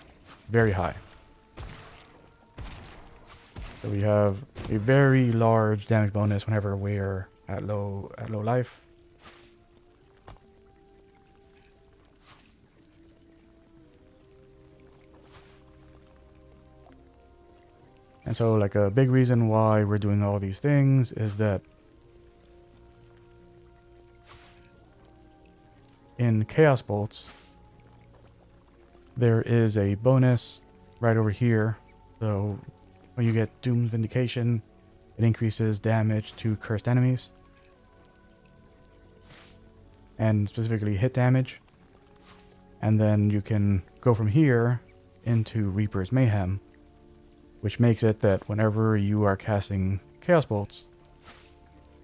very high. So we have a very large damage bonus whenever we're at low life. And so, like, a big reason why we're doing all these things is that in Chaos Bolts, there is a bonus right over here. So when you get Doom's Vindication, it increases damage to cursed enemies, and specifically hit damage. And then you can go from here into Reaper's Mayhem, which makes it that whenever you are casting Chaos Bolts,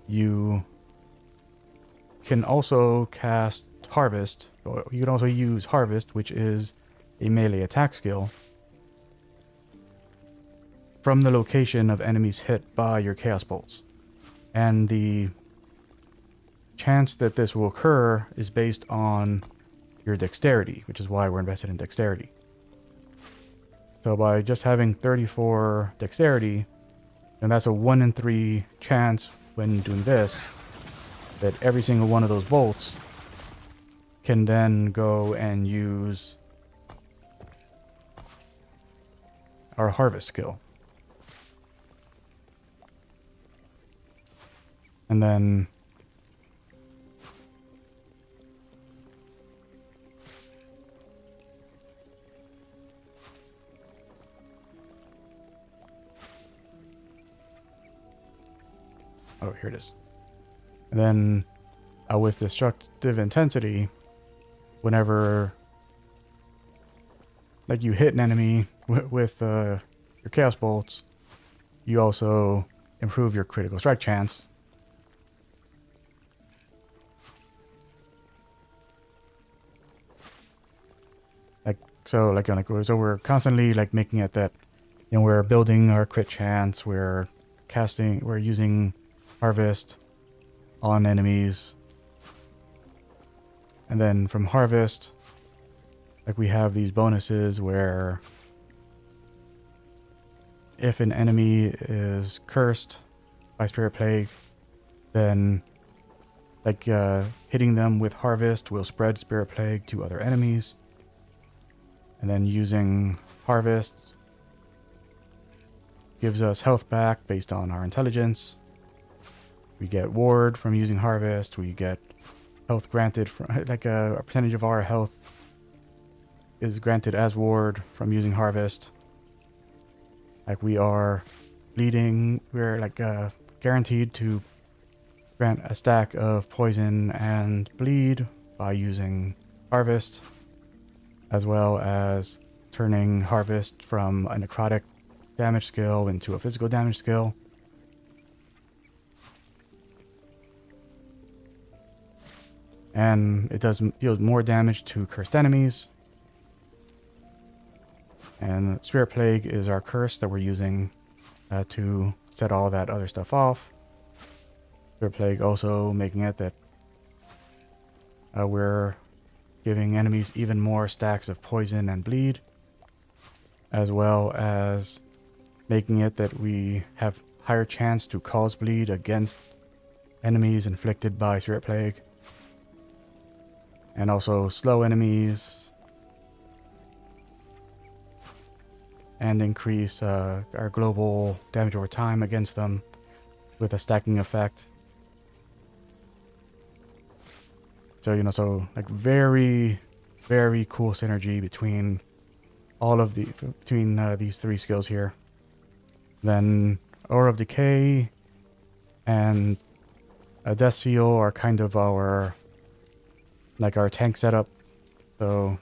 you can also cast Harvest. You can also use Harvest, which is a melee attack skill, from the location of enemies hit by your Chaos Bolts. And the chance that this will occur is based on your dexterity, which is why we're invested in dexterity. So by just having 34 dexterity, and that's a 1 in 3 chance when doing this, that every single one of those bolts can then go and use our Harvest skill. And then oh, here it is. And then with Destructive Intensity, whenever, like, you hit an enemy with your Chaos Bolts, you also improve your critical strike chance. So we're constantly, like, making it that, we're building our crit chance, we're using Harvest on enemies. And then from Harvest, like, we have these bonuses where if an enemy is cursed by Spirit Plague, then, like, hitting them with Harvest will spread Spirit Plague to other enemies. And then using Harvest gives us health back based on our intelligence. We get Ward from using Harvest. We get health granted from, like, a percentage of our health is granted as Ward from using Harvest. Like, we are bleeding. We're, like, guaranteed to grant a stack of poison and bleed by using Harvest, as well as turning Harvest from a necrotic damage skill into a physical damage skill. And it deals more damage to cursed enemies. And Spirit Plague is our curse that we're using to set all that other stuff off. Spirit Plague also making it that we're giving enemies even more stacks of poison and bleed, as well as making it that we have higher chance to cause bleed against enemies inflicted by Spirit Plague, and also slow enemies, and increase our global damage over time against them with a stacking effect. So, so, like, very, very cool synergy between these three skills here. Then Aura of Decay and a Death Seal are kind of our tank setup. So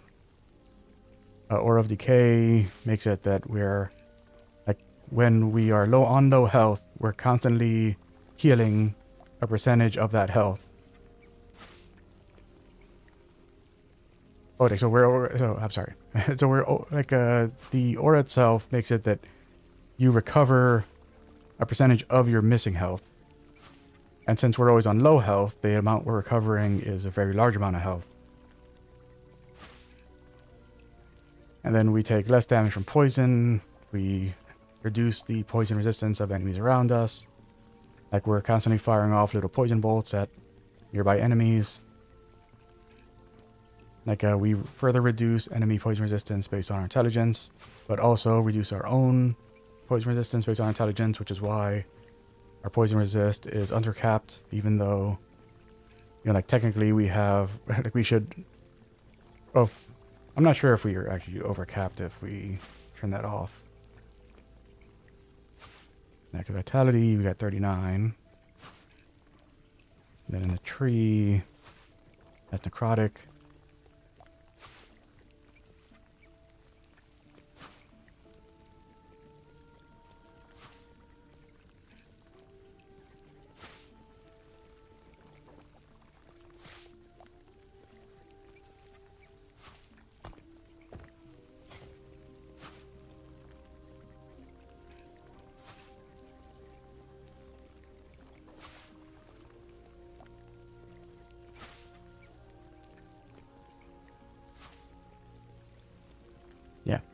Aura of Decay makes it that we're, like, when we are low health, we're constantly healing a percentage of that health. Okay, so I'm sorry. So like the aura itself makes it that you recover a percentage of your missing health. And since we're always on low health, the amount we're recovering is a very large amount of health. And then we take less damage from poison. We reduce the poison resistance of enemies around us. Like we're constantly firing off little poison bolts at nearby enemies. Like we further reduce enemy poison resistance based on our intelligence, but also reduce our own poison resistance based on intelligence, which is why our poison resist is undercapped, even though, you know, like technically we have, like we should, oh, I'm not sure if we are actually overcapped if we turn that off. Negative vitality, we got 39. And then in the tree, that's necrotic.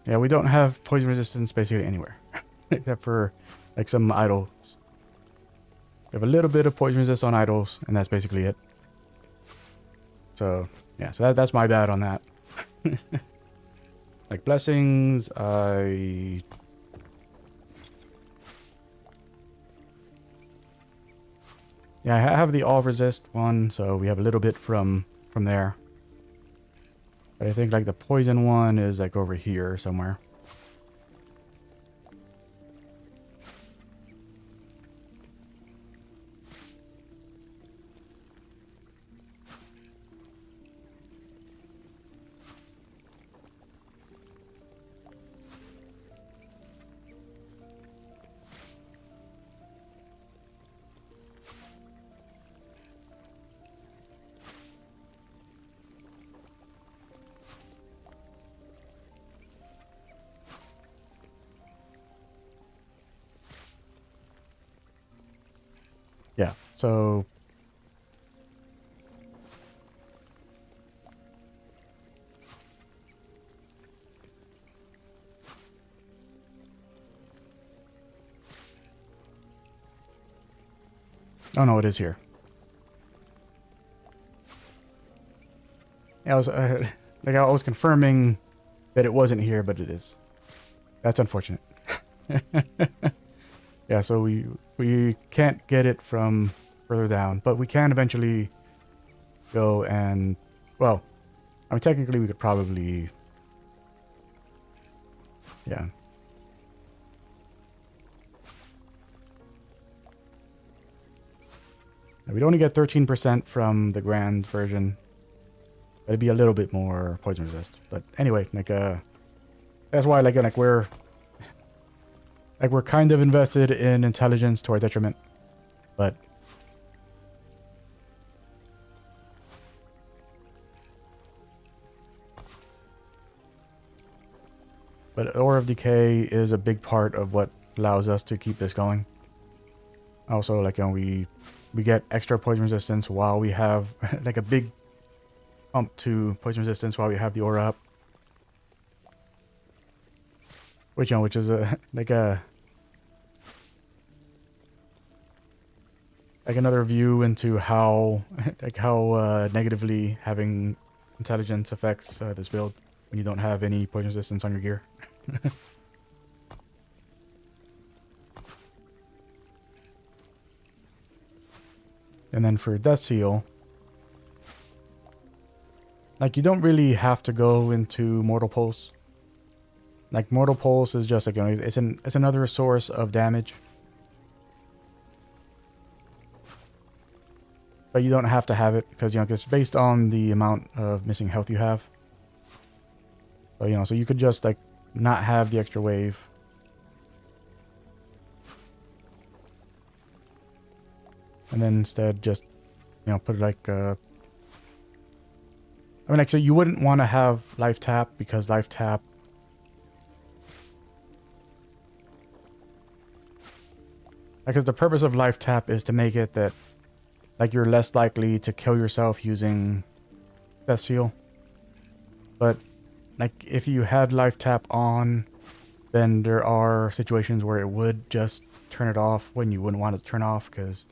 Yeah, we don't have poison resistance basically anywhere. Except for like some idols. We have a little bit of poison resist on idols, and that's basically it. So, yeah, so that's my bad on that. Like blessings, Yeah, I have the all resist one, so we have a little bit from there. But I think like the poison one is like over here somewhere. Yeah, so oh no, it is here. Yeah, I was like I was confirming that it wasn't here, but it is. That's unfortunate. Yeah, so we can't get it from further down, but we can eventually go and, well, I mean technically we could probably, yeah. We'd only get 13% from the grand version. It'd be a little bit more poison resist, but anyway, like that's why like we're kind of invested in intelligence to our detriment, but Aura of Decay is a big part of what allows us to keep this going. Also, like we get extra poison resistance while we have like a big pump to poison resistance while we have the aura up, which is like another view into how negatively having intelligence affects this build when you don't have any poison resistance on your gear. And then for Death Seal, like you don't really have to go into Mortal Pulse. Like Mortal Pulse is just like, you know, it's another source of damage. But you don't have to have it because, you know, it's based on the amount of missing health you have. So, you know, so you could just like not have the extra wave. and then instead just, you know, put like I mean, actually, you wouldn't want to have life tap, because life tap because the purpose of life tap is to make it that like you're less likely to kill yourself using Death Seal. But like if you had life tap on, then there are situations where it would just turn it off when you wouldn't want it to turn off, because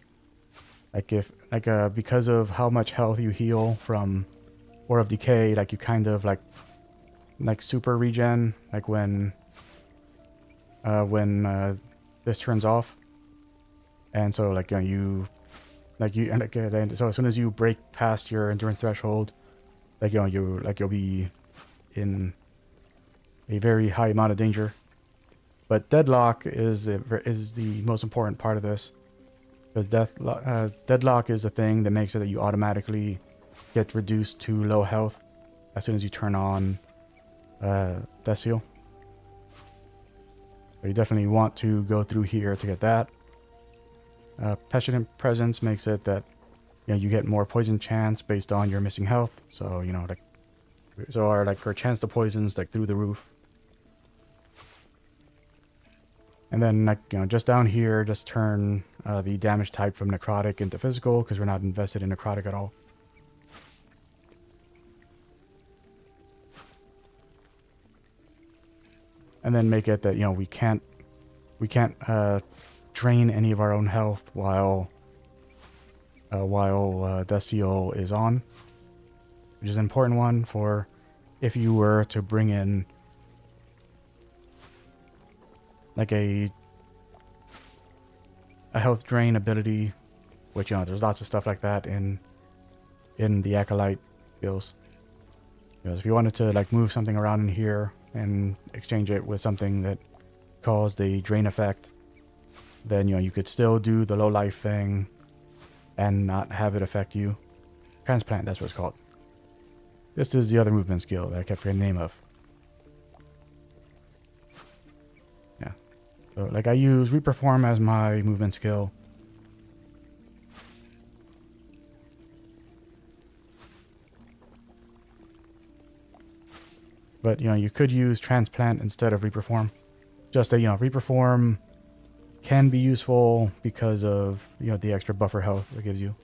like if like because of how much health you heal from War of Decay, like you kind of like super regen like when this turns off. And so like and so as soon as you break past your endurance threshold, like you'll be in a very high amount of danger. But deadlock is the most important part of this, because deadlock is the thing that makes it that you automatically get reduced to low health as soon as you turn on Death Seal. So you definitely want to go through here to get that. Pestilent Presence makes it that you get more poison chance based on your missing health. So our chance to poisons like through the roof. And then just down here, just turn the damage type from necrotic into physical, because we're not invested in necrotic at all. And then make it that we can't drain any of our own health while Death Seal is on, which is an important one for if you were to bring in like a health drain ability, which there's lots of stuff like that in the Acolyte skills. If you wanted to like move something around in here and exchange it with something that caused a drain effect, then you could still do the low life thing and not have it affect you. Transplant, that's what it's called. This is the other movement skill that I kept forgetting the name of. Yeah. So like I use Reperform as my movement skill. But you could use Transplant instead of Reperform. Just that Reperform can be useful because of the extra buffer health it gives you.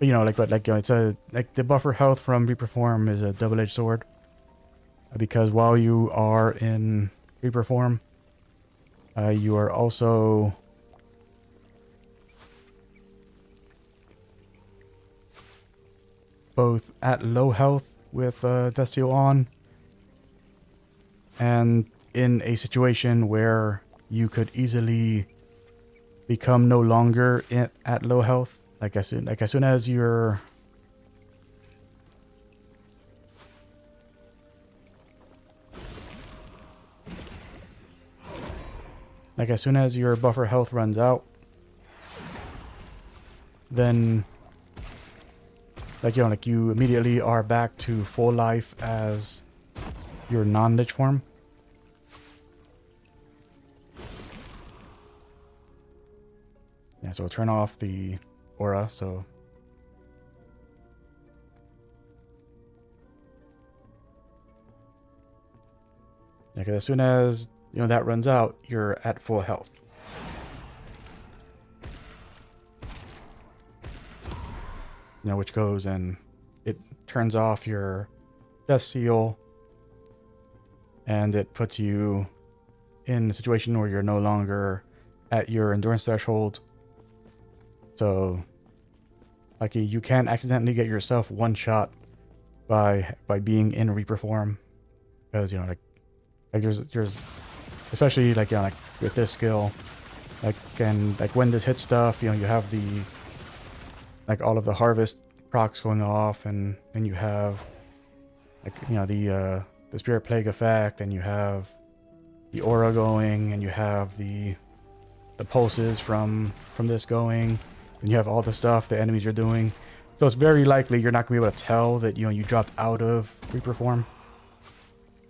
But it's the buffer health from Reperform is a double-edged sword, because while you are in Reperform, you are also both at low health with Death Seal on, and in a situation where you could easily become no longer at low health. As soon as your buffer health runs out, then you immediately are back to full life as your non-lich form. Yeah, so turn off the aura, so as soon as that runs out, you're at full health. Which goes and it turns off your Death Seal, and it puts you in a situation where you're no longer at your endurance threshold. So you can't accidentally get yourself one shot by being in Reaper form, because there's especially with this skill, when this hits stuff, you have the all of the harvest procs going off, and then you have the Spirit Plague effect, and you have the aura going, and you have the pulses from this going, and you have all the stuff the enemies are doing. So it's very likely you're not gonna be able to tell that you dropped out of Reaper form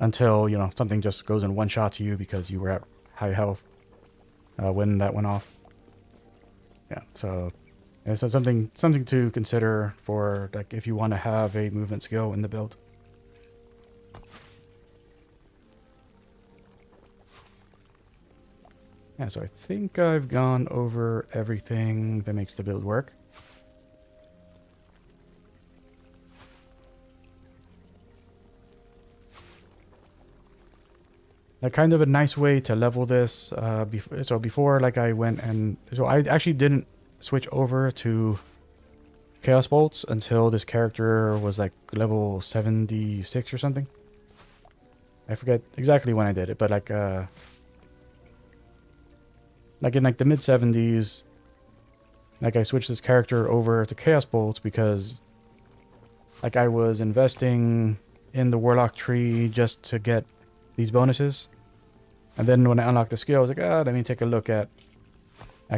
until something just goes and one shots you because you were at high health. when that went off. Yeah, so it's something to consider for like if you want to have a movement skill in the build. Yeah, so I think I've gone over everything that makes the build work. A kind of a nice way to level this. So before, like I went and so I actually didn't switch over to Chaos Bolts until this character was like level 76 or something. I forget exactly when I did it, but like in like the mid 70s, like I switched this character over to Chaos Bolts because like I was investing in the Warlock tree just to get these bonuses. And then when I unlocked the skill, I was like, let me take a look at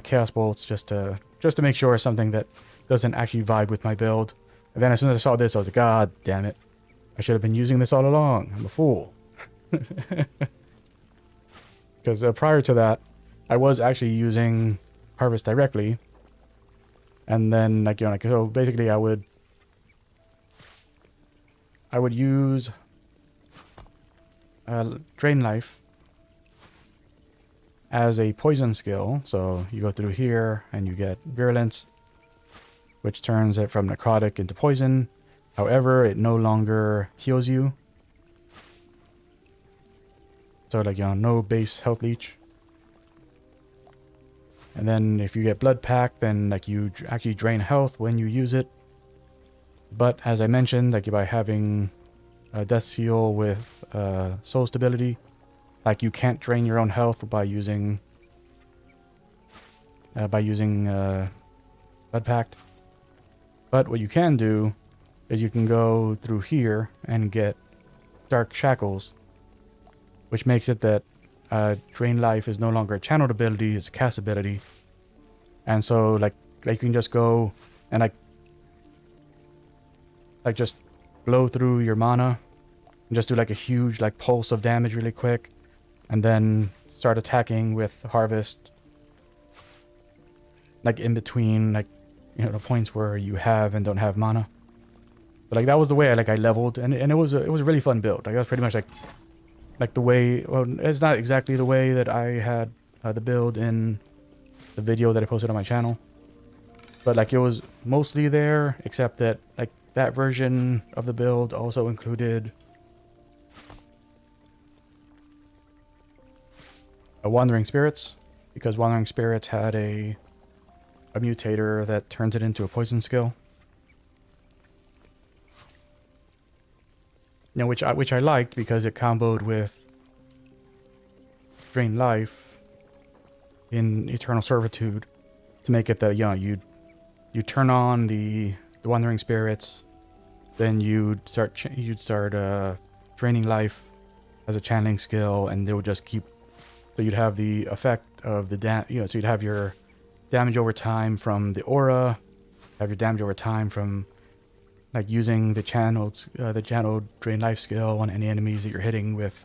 Chaos Bolts just to make sure it's something that doesn't actually vibe with my build. And then as soon as I saw this, I was like, God damn it. I should have been using this all along. I'm a fool. Because prior to that, I was actually using Harvest directly. And then, like, you know, like, so basically I would use Drain Life as a poison skill. So you go through here and you get Virulence, which turns it from necrotic into poison. However, it no longer heals you. So like, you know, no base health leech. And then if you get Blood Pact, then like you actually drain health when you use it. But as I mentioned, like by having a Death Seal with soul stability, like you can't drain your own health by using Blood Pact. But what you can do is you can go through here and get Dark Shackles, which makes it that Drain Life is no longer a channeled ability, it's a cast ability. And so like you can just go and like just blow through your mana and just do like a huge like pulse of damage really quick, and then start attacking with Harvest like in between, like, you know, the points where you have and don't have mana. But like that was the way I leveled, and it was a really fun build. Like that was pretty much like the way, well, it's not exactly the way that I had the build in the video that I posted on my channel, but like it was mostly there, except that like that version of the build also included a Wandering Spirits, because Wandering Spirits had a mutator that turns it into a poison skill. You know, which I liked because it comboed with Drain Life in Eternal Servitude to make it that, you know, you turn on the Wandering Spirits, then you'd start draining life as a channeling skill, and they would just keep. So you'd have the effect of the so you'd have your damage over time from the aura, have your damage over time from like using the channeled Drain Life skill on any enemies that you're hitting with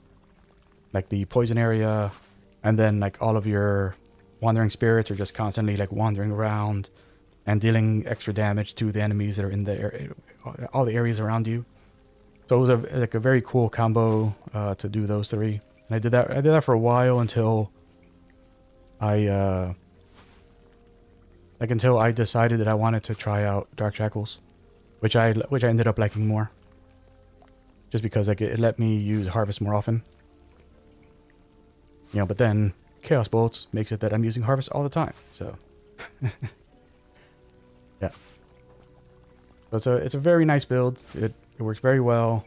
like the poison area, and then like all of your Wandering Spirits are just constantly like wandering around and dealing extra damage to the enemies that are in the all the areas around you. So it was a very cool combo to do those three, and I did that for a while until I decided that I wanted to try out Dark Shackles, which I ended up liking more, just because like it let me use Harvest more often. You know, but then Chaos Bolts makes it that I'm using Harvest all the time. So yeah. So it's a very nice build. It works very well.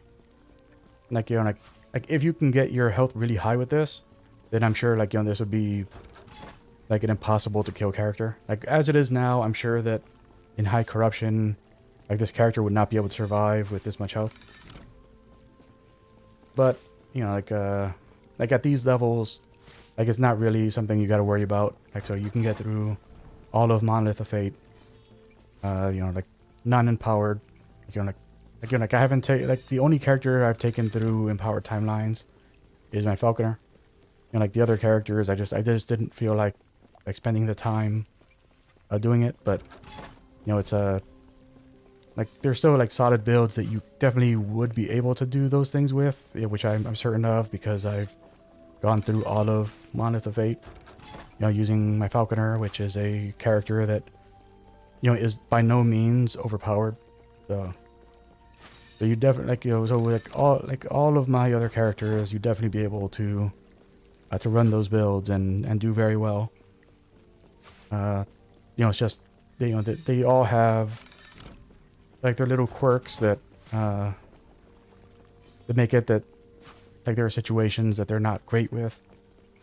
Like, you know, like if you can get your health really high with this, then I'm sure like, you know, this would be like an impossible to kill character. Like as it is now, I'm sure that in high corruption, like this character would not be able to survive with this much health. But, you know, like at these levels, like it's not really something you got to worry about. Like, so you can get through all of Monolith of Fate, you know, like non-empowered. Like, you know, like I haven't taken, like the only character I've taken through empowered timelines is my Falconer. And like the other characters, I just didn't feel like like spending the time doing it, but you know, it's like there's still like solid builds that you definitely would be able to do those things with, which I'm certain of because I've gone through all of Monolith of Fate, you know, using my Falconer, which is a character that, you know, is by no means overpowered. So you definitely, like, you know, so like all of my other characters, you definitely be able to run those builds and do very well. You know, it's just they all have like their little quirks that make it that like there are situations that they're not great with.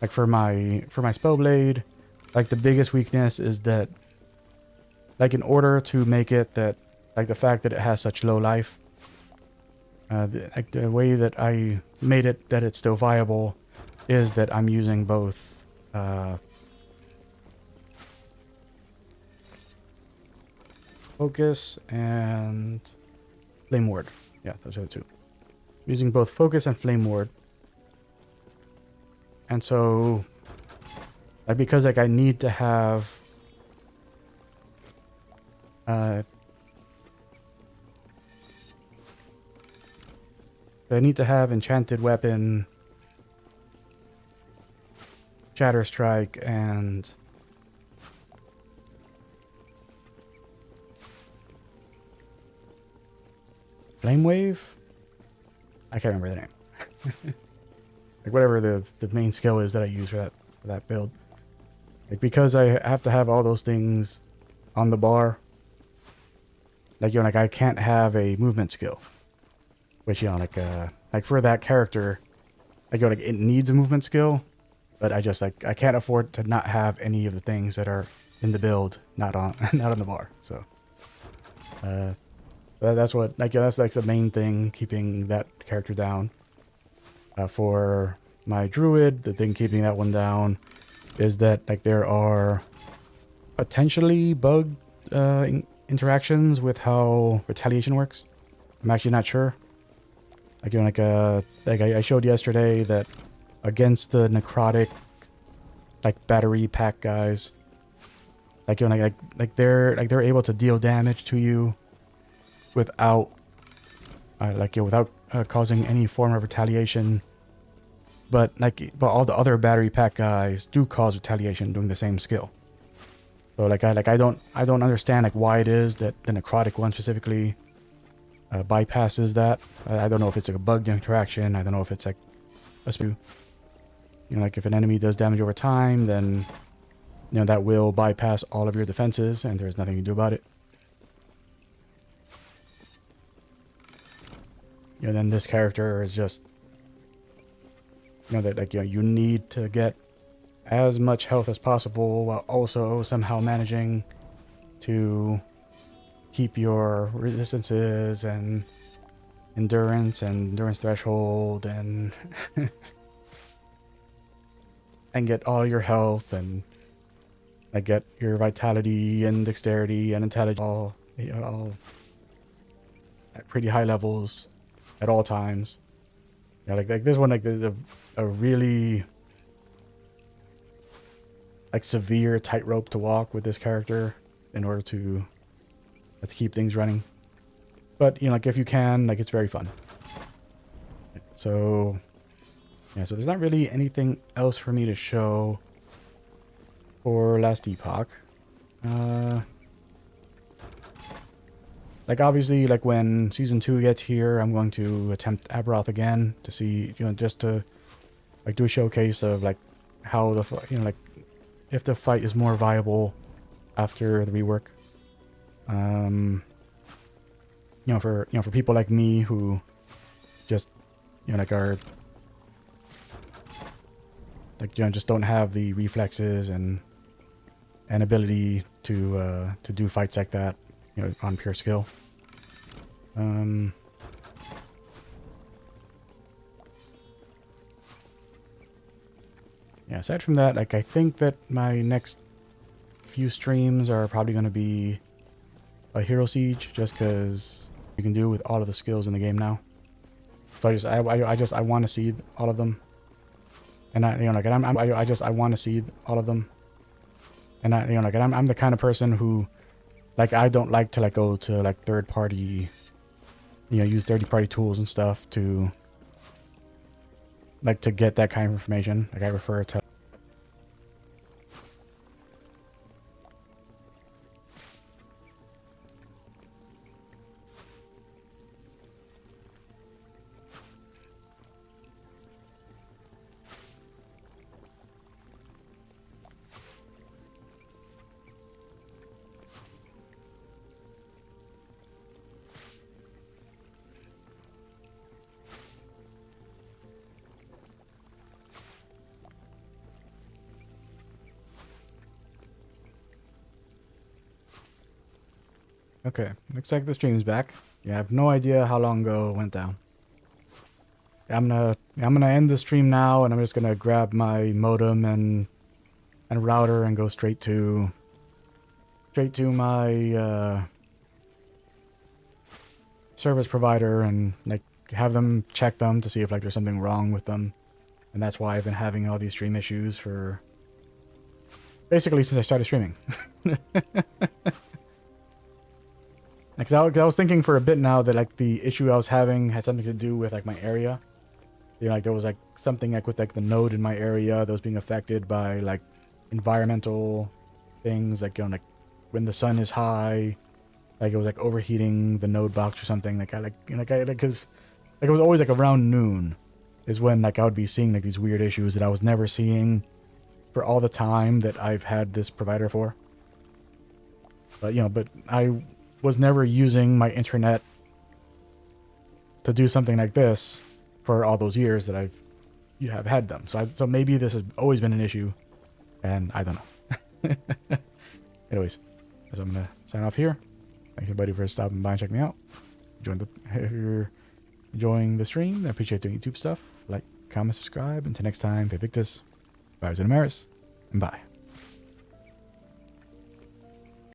Like for my Spellblade, like the biggest weakness is that, like, in order to make it that, like, the fact that it has such low life, like the way that I made it that it's still viable is that I'm using both Focus and Flame Ward. Yeah, those are the two. Using both Focus and Flame Ward. And so, like, because like I need to have Enchanted Weapon, Shatter Strike, and Flame Wave? I can't remember the name. Like whatever the main skill is that I use for that build. Like because I have to have all those things on the bar. Like, you know, like I can't have a movement skill. Which, you know, like for that character, like, you know, like it needs a movement skill, but I just like I can't afford to not have any of the things that are in the build not on the bar. So that's what, like, that's like the main thing keeping that character down. For my druid, the thing keeping that one down is that, like, there are potentially bug interactions with how retaliation works. I'm actually not sure. Like, you know, like I showed yesterday that against the necrotic, like, battery pack guys, like, you know, like they're able to deal damage to you without without causing any form of retaliation. But all the other battery pack guys do cause retaliation doing the same skill. So I don't understand like why it is that the necrotic one specifically bypasses that. I don't know if it's like a bug interaction. I don't know if it's like a you know, like if an enemy does damage over time, then, you know, that will bypass all of your defenses and there's nothing you can do about it. You know, then this character is just, you know, that, like, you know, you need to get as much health as possible while also somehow managing to keep your resistances and endurance threshold and and get all your health and like get your vitality and dexterity and intelligence all, you know, all at pretty high levels at all times. Yeah, like this one, like there's a really like severe tightrope to walk with this character in order to keep things running. But, you know, like if you can, like, it's very fun. So yeah, so there's not really anything else for me to show for last Epoch. Like obviously, like when season 2 gets here, I'm going to attempt Aberoth again to see, you know, just to like do a showcase of like how the, you know, like if the fight is more viable after the rework. You know, for people like me who just, you know, like are like, you know, just don't have the reflexes and ability to do fights like that, you know, on pure skill. Yeah, aside from that, like I think that my next few streams are probably going to be a Hero Siege, just because you can do with all of the skills in the game now. So I want to see all of them, and I want to see all of them, And I, you know, like I'm the kind of person who, like, I don't like to like go to like third party, you know, use third party tools and stuff to like to get that kind of information. Like I prefer to. Okay, looks like the stream's back. Yeah, I have no idea how long ago it went down. I'm gonna end the stream now, and I'm just gonna grab my modem and router and go straight to my service provider and like have them check them to see if like there's something wrong with them. And that's why I've been having all these stream issues for basically since I started streaming. Because I was thinking for a bit now that like the issue I was having had something to do with like my area. You know, like there was like something like with like the node in my area that was being affected by like environmental things, like, you know, like when the sun is high, like it was like overheating the node box or something. Like because like it was always like around noon is when like I would be seeing like these weird issues that I was never seeing for all the time that I've had this provider for. But you know, but I was never using my internet to do something like this for all those years that you have had them. So maybe this has always been an issue, and I don't know. Anyways, so I'm gonna sign off here. Thanks everybody for stopping by and checking me out. If you're enjoying the stream, I appreciate doing YouTube stuff. Like, comment, subscribe. Until next time, Victus, Vibes and Amaris, and bye.